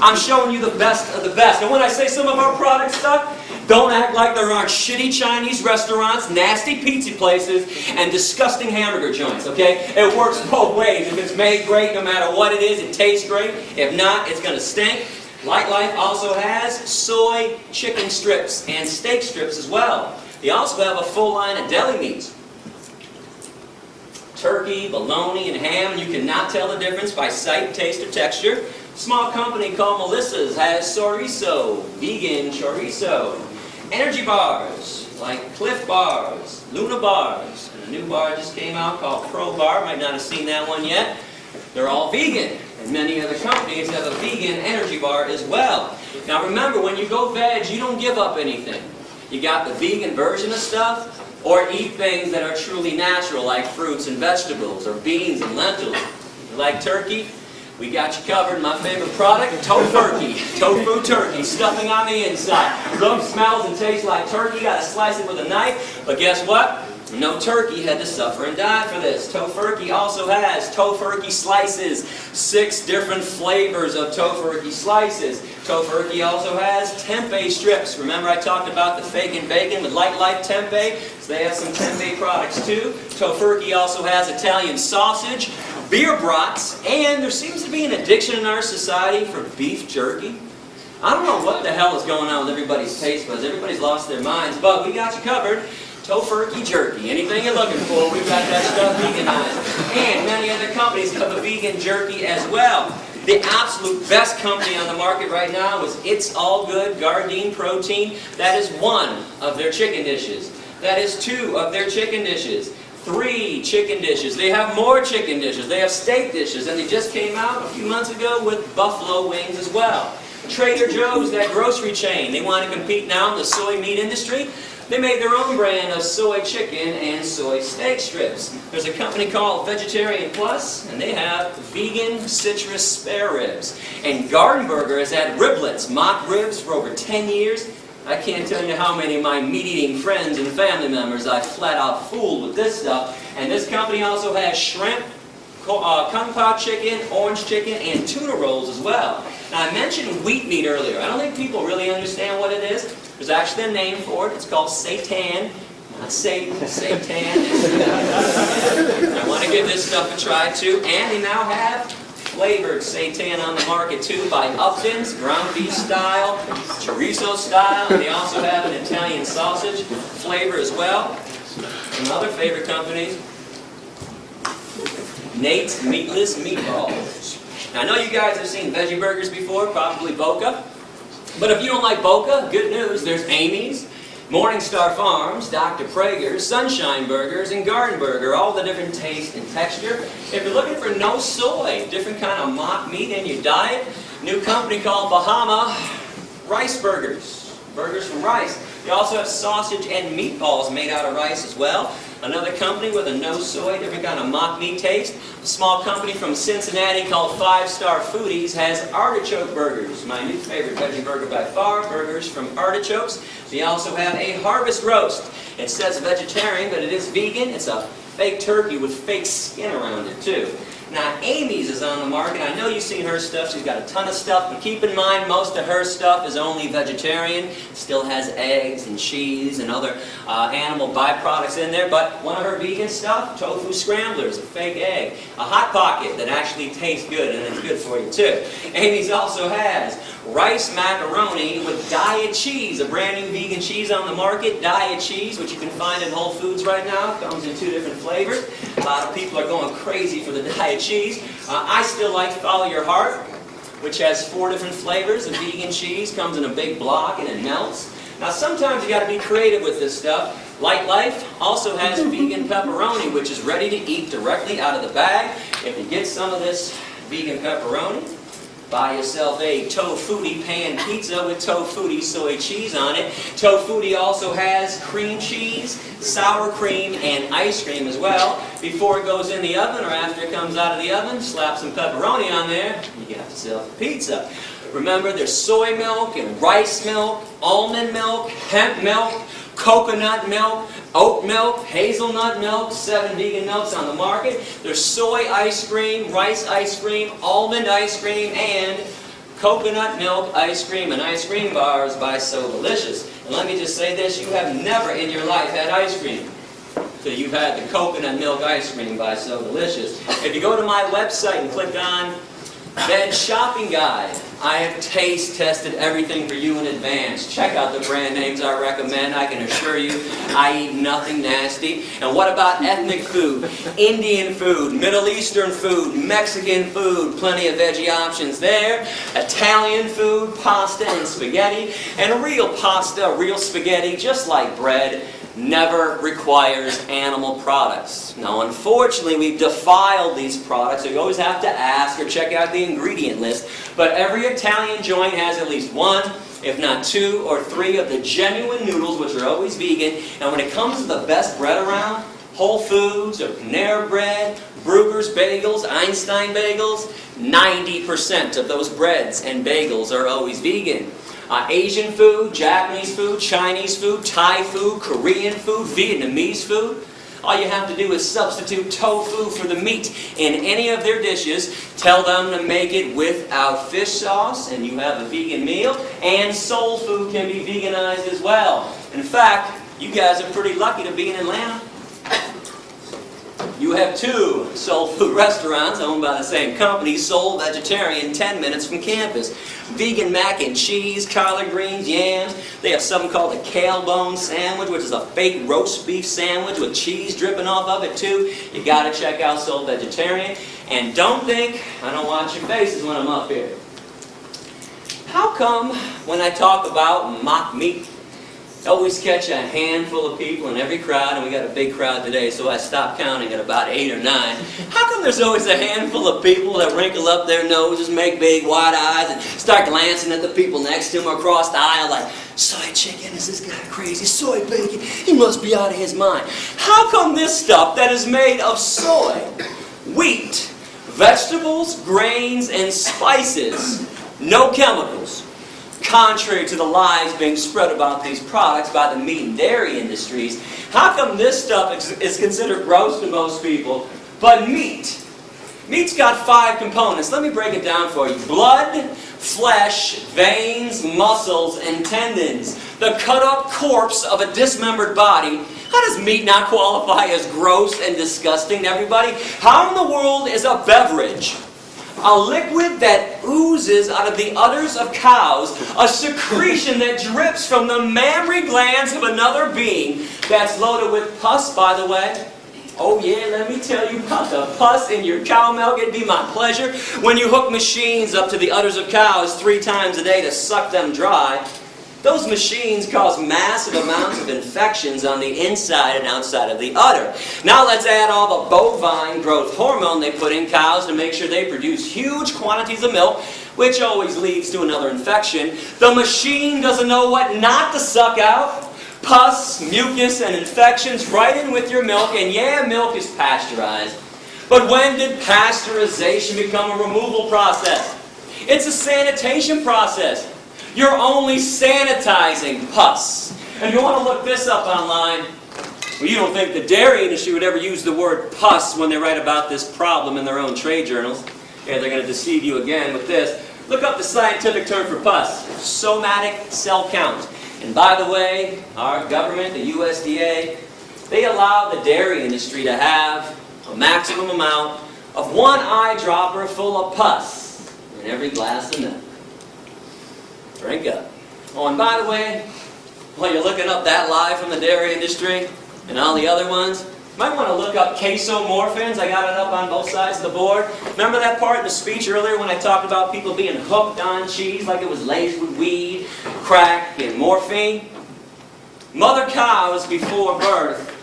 I'm showing you the best of the best. And when I say some of our products suck, don't act like there aren't shitty Chinese restaurants, nasty pizza places, and disgusting hamburger joints, okay? It works both ways. If it's made great, no matter what it is, it tastes great. If not, it's going to stink. Light Life also has soy chicken strips and steak strips as well. They also have a full line of deli meats. Turkey, bologna, and ham, and you cannot tell the difference by sight, taste, or texture. A small company called Melissa's has chorizo, vegan chorizo. Energy bars, like Cliff bars, Luna bars, and a new bar just came out called Pro Bar. Might not have seen that one yet. They're all vegan, and many other companies have a vegan energy bar as well. Now remember, when you go veg, you don't give up anything. You got the vegan version of stuff, or eat things that are truly natural, like fruits and vegetables, or beans and lentils. You like turkey? We got you covered. My favorite product, tofurkey. Tofu turkey, stuffing on the inside. Looks, smells, and tastes like turkey. Got to slice it with a knife. But guess what? No turkey had to suffer and die for this. Tofurkey also has tofurkey slices. 6 different flavors of tofurkey slices. Tofurkey also has tempeh strips. Remember I talked about the fake and bacon with Light Life tempeh? So they have some tempeh products too. Tofurkey also has Italian sausage, beer brats, and there seems to be an addiction in our society for beef jerky. I don't know what the hell is going on with everybody's taste buds. Everybody's lost their minds, but we got you covered. Tofurkey jerky. Anything you're looking for, we've got that stuff veganized. And many other companies have a vegan jerky as well. The absolute best company on the market right now is It's All Good Gardein Protein. That is 1 of their chicken dishes. That is 2 of their chicken dishes. 3 chicken dishes. They have more chicken dishes. They have steak dishes. And they just came out a few months ago with buffalo wings as well. Trader Joe's, that grocery chain, they want to compete now in the soy meat industry. They made their own brand of soy chicken and soy steak strips. There's a company called Vegetarian Plus, and they have vegan citrus spare ribs. And Garden Burger has had riblets, mock ribs, for over 10 years. I can't tell you how many of my meat-eating friends and family members I flat out fooled with this stuff. And this company also has shrimp, kung pao chicken, orange chicken, and tuna rolls as well. Now I mentioned wheat meat earlier. I don't think people really understand what it is. There's actually a name for it. It's called seitan. Not Satan, seitan. I want to give this stuff a try too. And they now have flavored seitan on the market too, by Upton's, ground beef style, chorizo style, and they also have an Italian sausage flavor as well. Some other favorite companies, Nate's Meatless Meatballs. Now I know you guys have seen veggie burgers before, probably Boca. But if you don't like Boca, good news, there's Amy's, Morningstar Farms, Dr. Prager's, Sunshine Burgers, and Garden Burger, all the different taste and texture. If you're looking for no soy, different kind of mock meat in your diet, new company called Bahama Rice Burgers, burgers from rice. They also have sausage and meatballs made out of rice as well. Another company with a no soy, different kind of mock meat taste. A small company from Cincinnati called 5 Star Foodies has artichoke burgers. My new favorite veggie burger by far, burgers from artichokes. They also have a harvest roast. It says vegetarian, but it is vegan. It's a fake turkey with fake skin around it too. Now Amy's is on the market. I know you've seen her stuff. She's got a ton of stuff, but keep in mind most of her stuff is only vegetarian. Still has eggs and cheese and other animal byproducts in there, but one of her vegan stuff, tofu scramblers, a fake egg, a Hot Pocket that actually tastes good and it's good for you too. Amy's also has rice macaroni with diet cheese, a brand new vegan cheese on the market, diet cheese, which you can find in Whole Foods right now. Comes in 2 different flavors. A lot of people are going crazy for the diet cheese. I still like Follow Your Heart, which has 4 different flavors of vegan cheese. Comes in a big block and it melts. Now sometimes you got to be creative with this stuff. Light Life also has vegan pepperoni, which is ready to eat directly out of the bag. If you get some of this vegan pepperoni, Buy yourself a tofutti pan pizza with tofutti soy cheese on it. Tofutti also has cream cheese, sour cream, and ice cream as well. Before it goes in the oven or after it comes out of the oven, slap some pepperoni on there, you got yourself a pizza. Remember, there's soy milk and rice milk, almond milk, hemp milk, coconut milk, oat milk, hazelnut milk, 7 vegan milks on the market. There's soy ice cream, rice ice cream, almond ice cream, and coconut milk ice cream and ice cream bars by So Delicious. And let me just say this, you have never in your life had ice cream till you've had the coconut milk ice cream by So Delicious. If you go to my website and click on Veg Shopping Guide, I have taste tested everything for you in advance. Check out the brand names I recommend. I can assure you I eat nothing nasty. And what about ethnic food, Indian food, Middle Eastern food, Mexican food? Plenty of veggie options there. Italian food, pasta and spaghetti. And real pasta, real spaghetti, just like bread, never requires animal products. Now, unfortunately, we've defiled these products, so you always have to ask or check out the ingredient list. But every Italian joint has at least 1, if not 2 or 3 of the genuine noodles, which are always vegan. And when it comes to the best bread around, Whole Foods or Panera Bread, Bruegger's Bagels, Einstein Bagels, 90% of those breads and bagels are always vegan. Asian food, Japanese food, Chinese food, Thai food, Korean food, Vietnamese food. All you have to do is substitute tofu for the meat in any of their dishes. Tell them to make it without fish sauce, and you have a vegan meal. And soul food can be veganized as well. In fact, you guys are pretty lucky to be in Atlanta. You have 2 soul food restaurants owned by the same company, Soul Vegetarian, 10 minutes from campus. Vegan mac and cheese, collard greens, yams. They have something called a kale bone sandwich, which is a fake roast beef sandwich with cheese dripping off of it too. You gotta check out Soul Vegetarian. And don't think I don't watch your faces when I'm up here. How come when I talk about mock meat, I always catch a handful of people in every crowd, and we got a big crowd today, so I stopped counting at about 8 or 9. How come there's always a handful of people that wrinkle up their noses, make big wide eyes, and start glancing at the people next to them across the aisle like, soy chicken, is this guy crazy? Soy bacon, he must be out of his mind. How come this stuff that is made of soy, wheat, vegetables, grains, and spices, no chemicals, contrary to the lies being spread about these products by the meat and dairy industries, how come this stuff is considered gross to most people, but meat's got 5 components. Let me break it down for you. Blood, flesh, veins, muscles, and tendons. The cut-up corpse of a dismembered body. How does meat not qualify as gross and disgusting to everybody? How in the world is a beverage, a liquid that oozes out of the udders of cows, a secretion that drips from the mammary glands of another being, that's loaded with pus, by the way? Oh yeah, let me tell you about the pus in your cow milk. It'd be my pleasure. When you hook machines up to the udders of cows 3 times a day to suck them dry, those machines cause massive amounts of infections on the inside and outside of the udder. Now let's add all the bovine growth hormone they put in cows to make sure they produce huge quantities of milk, which always leads to another infection. The machine doesn't know what not to suck out. Pus, mucus, and infections right in with your milk, and yeah, milk is pasteurized. But when did pasteurization become a removal process? It's a sanitation process. You're only sanitizing pus. And if you want to look this up online, well, you don't think the dairy industry would ever use the word pus when they write about this problem in their own trade journals. Yeah, they're going to deceive you again with this. Look up the scientific term for pus, somatic cell count. And by the way, our government, the USDA, they allow the dairy industry to have a maximum amount of 1 eyedropper full of pus in every glass of milk. Drink up. Oh, and by the way, while you're looking up that lie from the dairy industry and all the other ones, you might want to look up casomorphins. I got it up on both sides of the board. Remember that part in the speech earlier when I talked about people being hooked on cheese like it was laced with weed, crack, and morphine? Mother cows before birth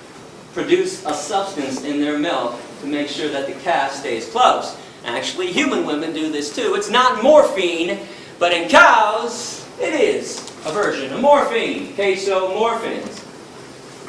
produce a substance in their milk to make sure that the calf stays close. Actually, human women do this too. It's not morphine, but in cows, it is a version of morphine, casomorphins.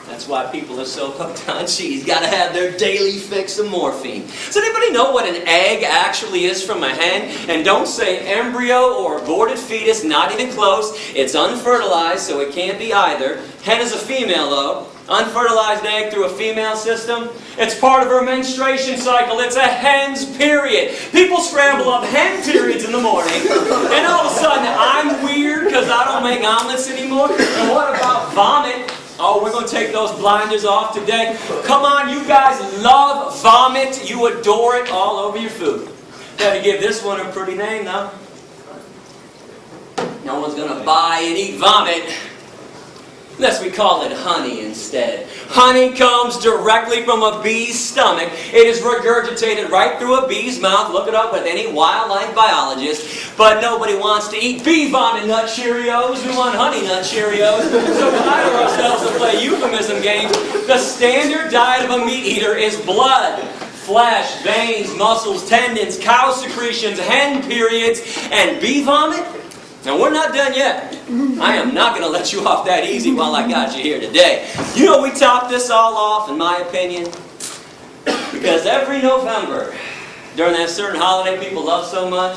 That's why people are so hooked on cheese. Got to have their daily fix of morphine. Does anybody know what an egg actually is from a hen? And don't say embryo or aborted fetus, not even close. It's unfertilized, so it can't be either. Hen is a female, though. Unfertilized egg through a female system. It's part of her menstruation cycle. It's a hen's period. People scramble up hen periods in the morning, and all of a sudden I'm weird because I don't make omelets anymore. And what about vomit? Oh, we're going to take those blinders off today. Come on, you guys love vomit. You adore it all over your food. Got to give this one a pretty name, though. No one's going to buy and eat vomit unless we call it honey instead. Honey comes directly from a bee's stomach. It is regurgitated right through a bee's mouth. Look it up with any wildlife biologist. But nobody wants to eat bee vomit nut Cheerios. We want honey nut Cheerios. So we hire ourselves to play euphemism games. The standard diet of a meat eater is blood, flesh, veins, muscles, tendons, cow secretions, hen periods, and bee vomit. Now, we're not done yet. I am not going to let you off that easy while I got you here today. You know, we top this all off, in my opinion, because every November, during that certain holiday people love so much,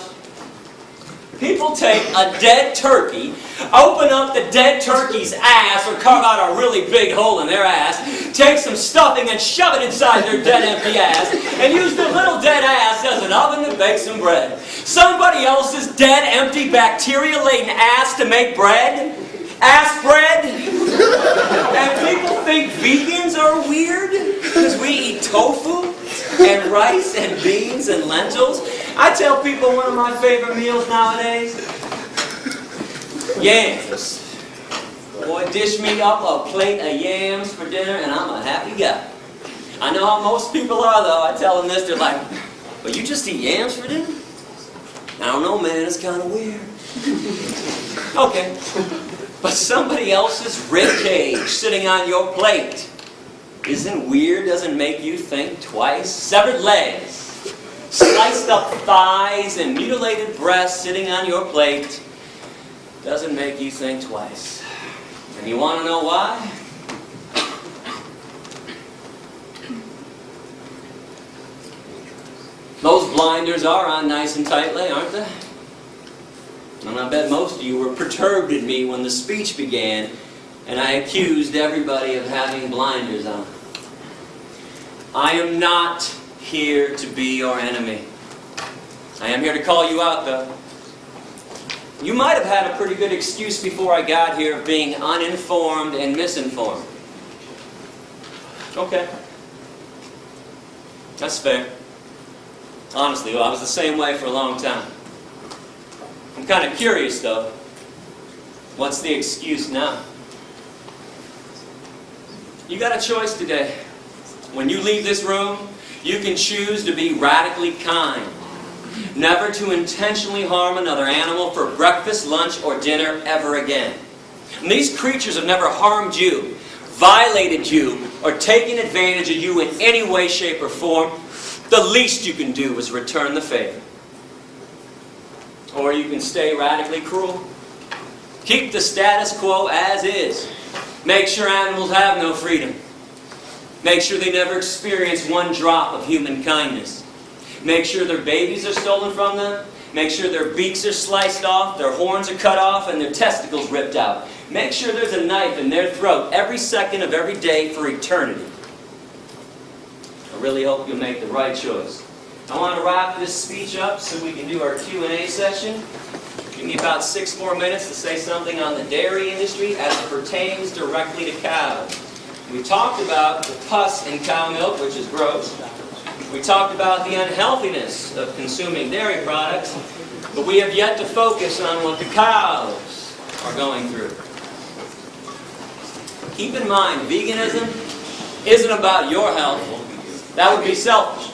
people take a dead turkey, open up the dead turkey's ass, or carve out a really big hole in their ass, take some stuffing and shove it inside their dead empty ass, and use their little dead ass as an oven to bake some bread. Somebody else's dead, empty, bacteria-laden ass to make bread? Ass bread? And people think vegans are weird because we eat tofu and rice and beans and lentils. I tell people one of my favorite meals nowadays, yams. Boy, dish me up a plate of yams for dinner and I'm a happy guy. I know how most people are though. I tell them this, they're like, but you just eat yams for dinner? I don't know, man, it's kind of weird. Okay. But somebody else's rib cage sitting on your plate isn't weird, doesn't make you think twice. Severed legs, sliced up thighs, and mutilated breasts sitting on your plate doesn't make you think twice. And you want to know why? Those blinders are on nice and tightly, aren't they? And I bet most of you were perturbed at me when the speech began and I accused everybody of having blinders on. I am not here to be your enemy. I am here to call you out, though. You might have had a pretty good excuse before I got here of being uninformed and misinformed. Okay. That's fair. Honestly, well, I was the same way for a long time. I'm kind of curious, though. What's the excuse now? You got a choice today. When you leave this room, you can choose to be radically kind. Never to intentionally harm another animal for breakfast, lunch, or dinner ever again. And these creatures have never harmed you, violated you, or taken advantage of you in any way, shape, or form. The least you can do is return the favor. Or you can stay radically cruel. Keep the status quo as is. Make sure animals have no freedom. Make sure they never experience one drop of human kindness. Make sure their babies are stolen from them. Make sure their beaks are sliced off, their horns are cut off, and their testicles ripped out. Make sure there's a knife in their throat every second of every day for eternity. I really hope you'll make the right choice. I want to wrap this speech up so we can do our Q&A session. Give me about 6 more minutes to say something on the dairy industry as it pertains directly to cows. We talked about the pus in cow milk, which is gross. We talked about the unhealthiness of consuming dairy products, but we have yet to focus on what the cows are going through. Keep in mind, veganism isn't about your health. That would be selfish.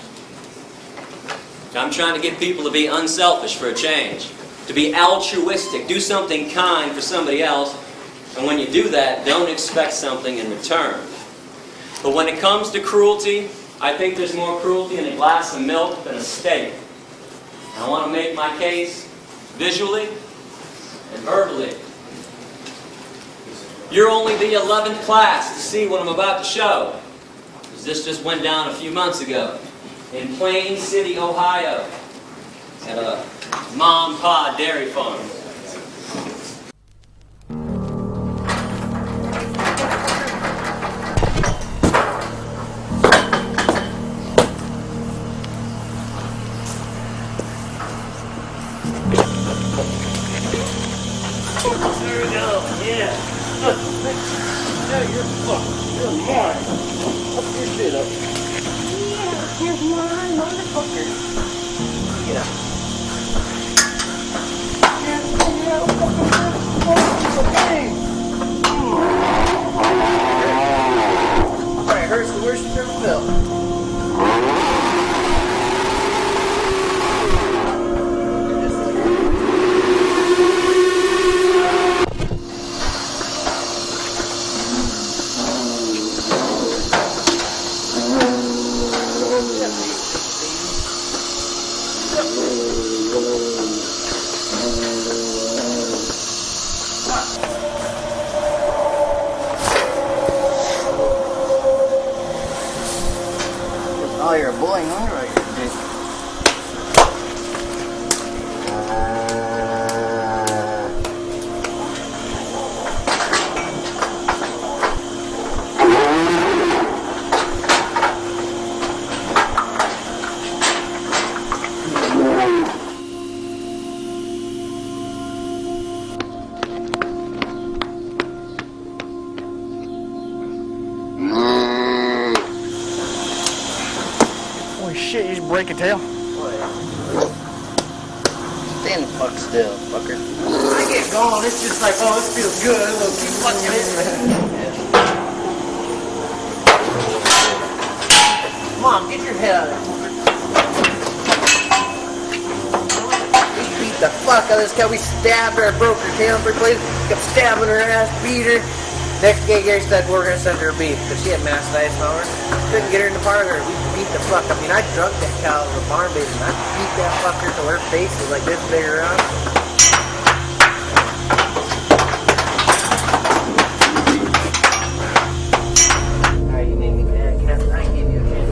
I'm trying to get people to be unselfish for a change, to be altruistic, do something kind for somebody else, and when you do that, don't expect something in return. But when it comes to cruelty, I think there's more cruelty in a glass of milk than a steak. I want to make my case visually and verbally. You're only the 11th class to see what I'm about to show, because this just went down a few months ago in Plain City, Ohio, at a mom and pa dairy farm. There we go, yeah. Yeah, you're mine. Up your shit up. Yeah, here's mine, motherfucker. Yeah. Yeah, fucking Alright, hurts the worst you've ever felt. Oh, you're a boy, huh? Right, holy shit, you just break a tail? Stand the fuck still, fucker. When I get going, it's just like, oh, this feels good. We'll keep fucking it. Come on, get your head out of there. We beat the fuck out of this cow. We stabbed her, broke her tail, kept stabbing her ass, beat her. Next day, Gary said we're gonna send her a beef because she had mastitis on her. Couldn't get her in the parlor. We beat the fuck. I mean, I drugged that cow to a barn baby and I beat that fucker till her face was like this big around. Alright, you made me mad, Captain. I gave you a chance.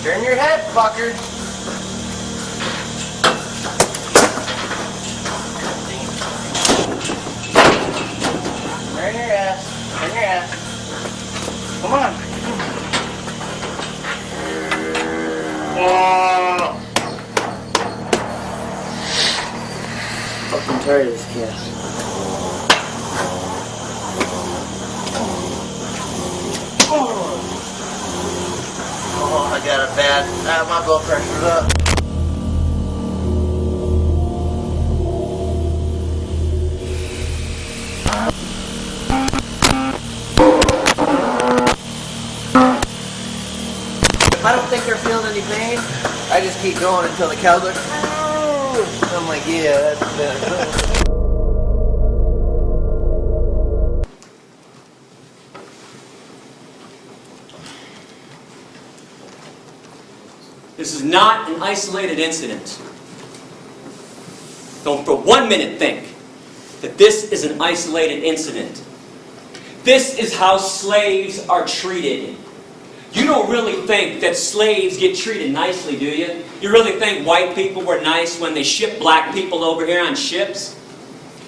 Turn your head, fucker. Turn your ass. Turn your ass. Come on. Oh. Fucking tired of this cat. Oh, I got it bad. My blood pressure's up. If I don't think they're feeling any pain, I just keep going until the cow's like, oh. I'm like, yeah, that's better. This is not an isolated incident. Don't for 1 minute think that this is an isolated incident. This is how slaves are treated. You don't really think that slaves get treated nicely, do you? You really think white people were nice when they shipped black people over here on ships?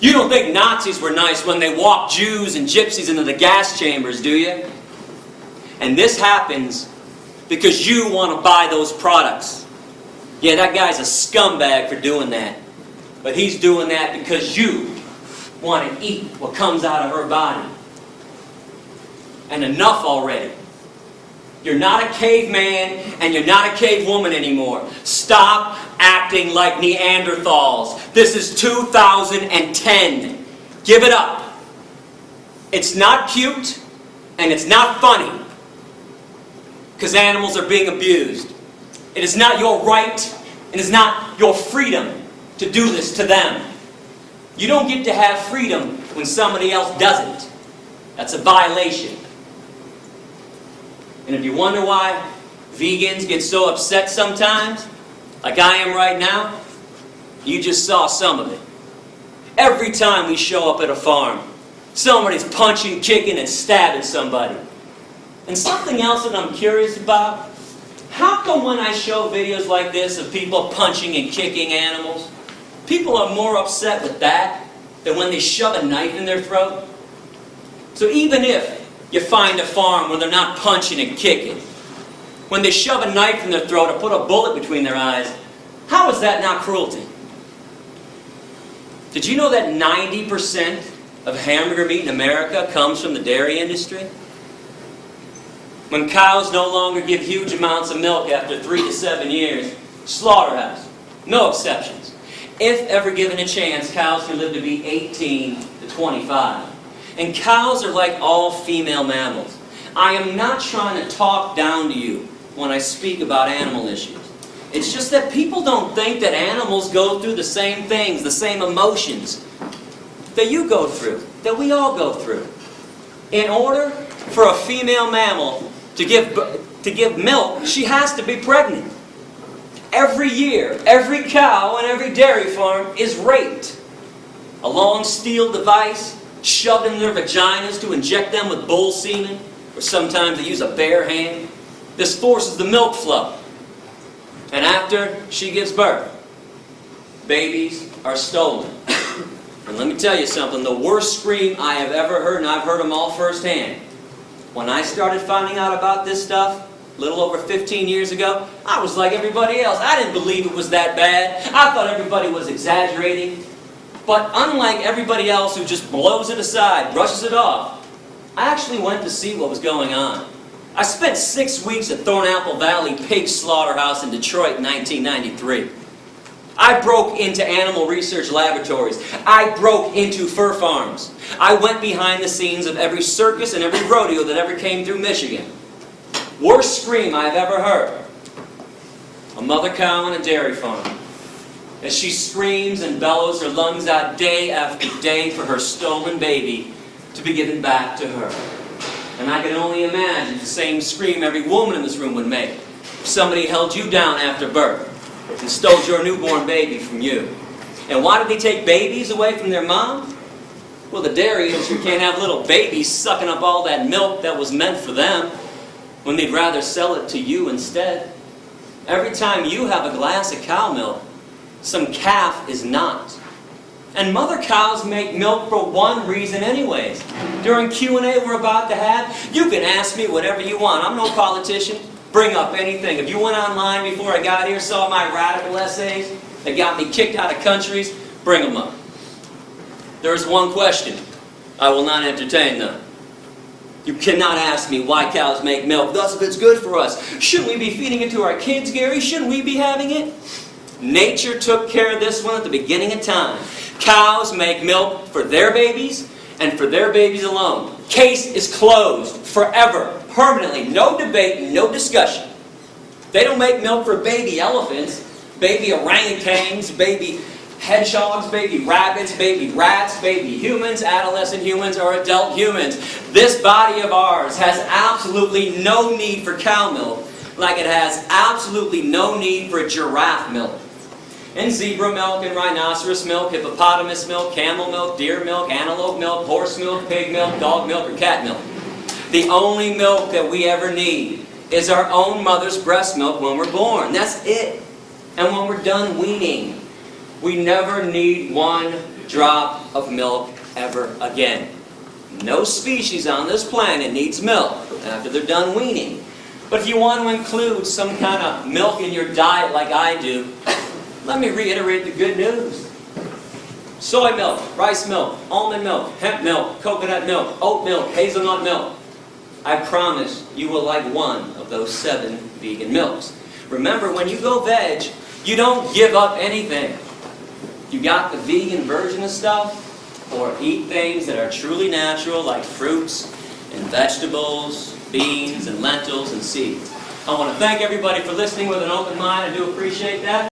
You don't think Nazis were nice when they walked Jews and gypsies into the gas chambers, do you? And this happens because you want to buy those products. Yeah, that guy's a scumbag for doing that. But he's doing that because you want to eat what comes out of her body. And enough already. You're not a caveman and you're not a cavewoman anymore. Stop acting like Neanderthals. This is 2010. Give it up. It's not cute and it's not funny. Because animals are being abused. It is not your right And it's not your freedom to do this to them. You don't get to have freedom when somebody else doesn't. That's a violation. And if you wonder why vegans get so upset sometimes, like I am right now, you just saw some of it. Every time we show up at a farm, somebody's punching, kicking, and stabbing somebody. And something else that I'm curious about, how come when I show videos like this of people punching and kicking animals, people are more upset with that than when they shove a knife in their throat? So even if you find a farm where they're not punching and kicking, when they shove a knife in their throat or put a bullet between their eyes, how is that not cruelty? Did you know that 90% of hamburger meat in America comes from the dairy industry? When cows no longer give huge amounts of milk after 3 to 7 years, slaughterhouse, no exceptions. If ever given a chance, cows can live to be 18 to 25. And cows are like all female mammals. I am not trying to talk down to you when I speak about animal issues. It's just that people don't think that animals go through the same things, the same emotions that you go through, that we all go through. In order for a female mammal to give milk, she has to be pregnant. Every year, every cow on every dairy farm is raped. A long steel device shoved in their vaginas to inject them with bull semen, or sometimes they use a bare hand. This forces the milk flow. And after she gives birth, babies are stolen. And let me tell you something, the worst scream I have ever heard, and I've heard them all firsthand. When I started finding out about this stuff, a little over 15 years ago, I was like everybody else. I didn't believe it was that bad. I thought everybody was exaggerating. But unlike everybody else who just blows it aside, brushes it off, I actually went to see what was going on. I spent 6 weeks at Thornapple Valley Pig Slaughterhouse in Detroit in 1993. I broke into animal research laboratories. I broke into fur farms. I went behind the scenes of every circus and every rodeo that ever came through Michigan. Worst scream I've ever heard. A mother cow on a dairy farm, as she screams and bellows her lungs out day after day for her stolen baby to be given back to her. And I can only imagine the same scream every woman in this room would make if somebody held you down after birth and stole your newborn baby from you. And why did they take babies away from their moms? Well, the dairy industry can't have little babies sucking up all that milk that was meant for them when they'd rather sell it to you instead. Every time you have a glass of cow milk, some calf is not. And mother cows make milk for one reason anyways. During Q&A we're about to have, you can ask me whatever you want. I'm no politician. Bring up anything. If you went online before I got here, saw my radical essays that got me kicked out of countries, bring them up. There's one question. I will not entertain them. You cannot ask me why cows make milk, thus if it's good for us. Shouldn't we be feeding it to our kids, Gary? Shouldn't we be having it? Nature took care of this one at the beginning of time. Cows make milk for their babies and for their babies alone. Case is closed forever, permanently. No debate, no discussion. They don't make milk for baby elephants, baby orangutans, baby hedgehogs, baby rabbits, baby rats, baby humans, adolescent humans, or adult humans. This body of ours has absolutely no need for cow milk, like it has absolutely no need for giraffe milk. And zebra milk and rhinoceros milk, hippopotamus milk, camel milk, deer milk, antelope milk, horse milk, pig milk, dog milk, or cat milk. The only milk that we ever need is our own mother's breast milk when we're born. That's it. And when we're done weaning, we never need one drop of milk ever again. No species on this planet needs milk after they're done weaning. But if you want to include some kind of milk in your diet like I do, let me reiterate the good news. Soy milk, rice milk, almond milk, hemp milk, coconut milk, oat milk, hazelnut milk. I promise you will like one of those 7 vegan milks. Remember, when you go veg, you don't give up anything. You got the vegan version of stuff, or eat things that are truly natural like fruits and vegetables, beans and lentils and seeds. I want to thank everybody for listening with an open mind. I do appreciate that.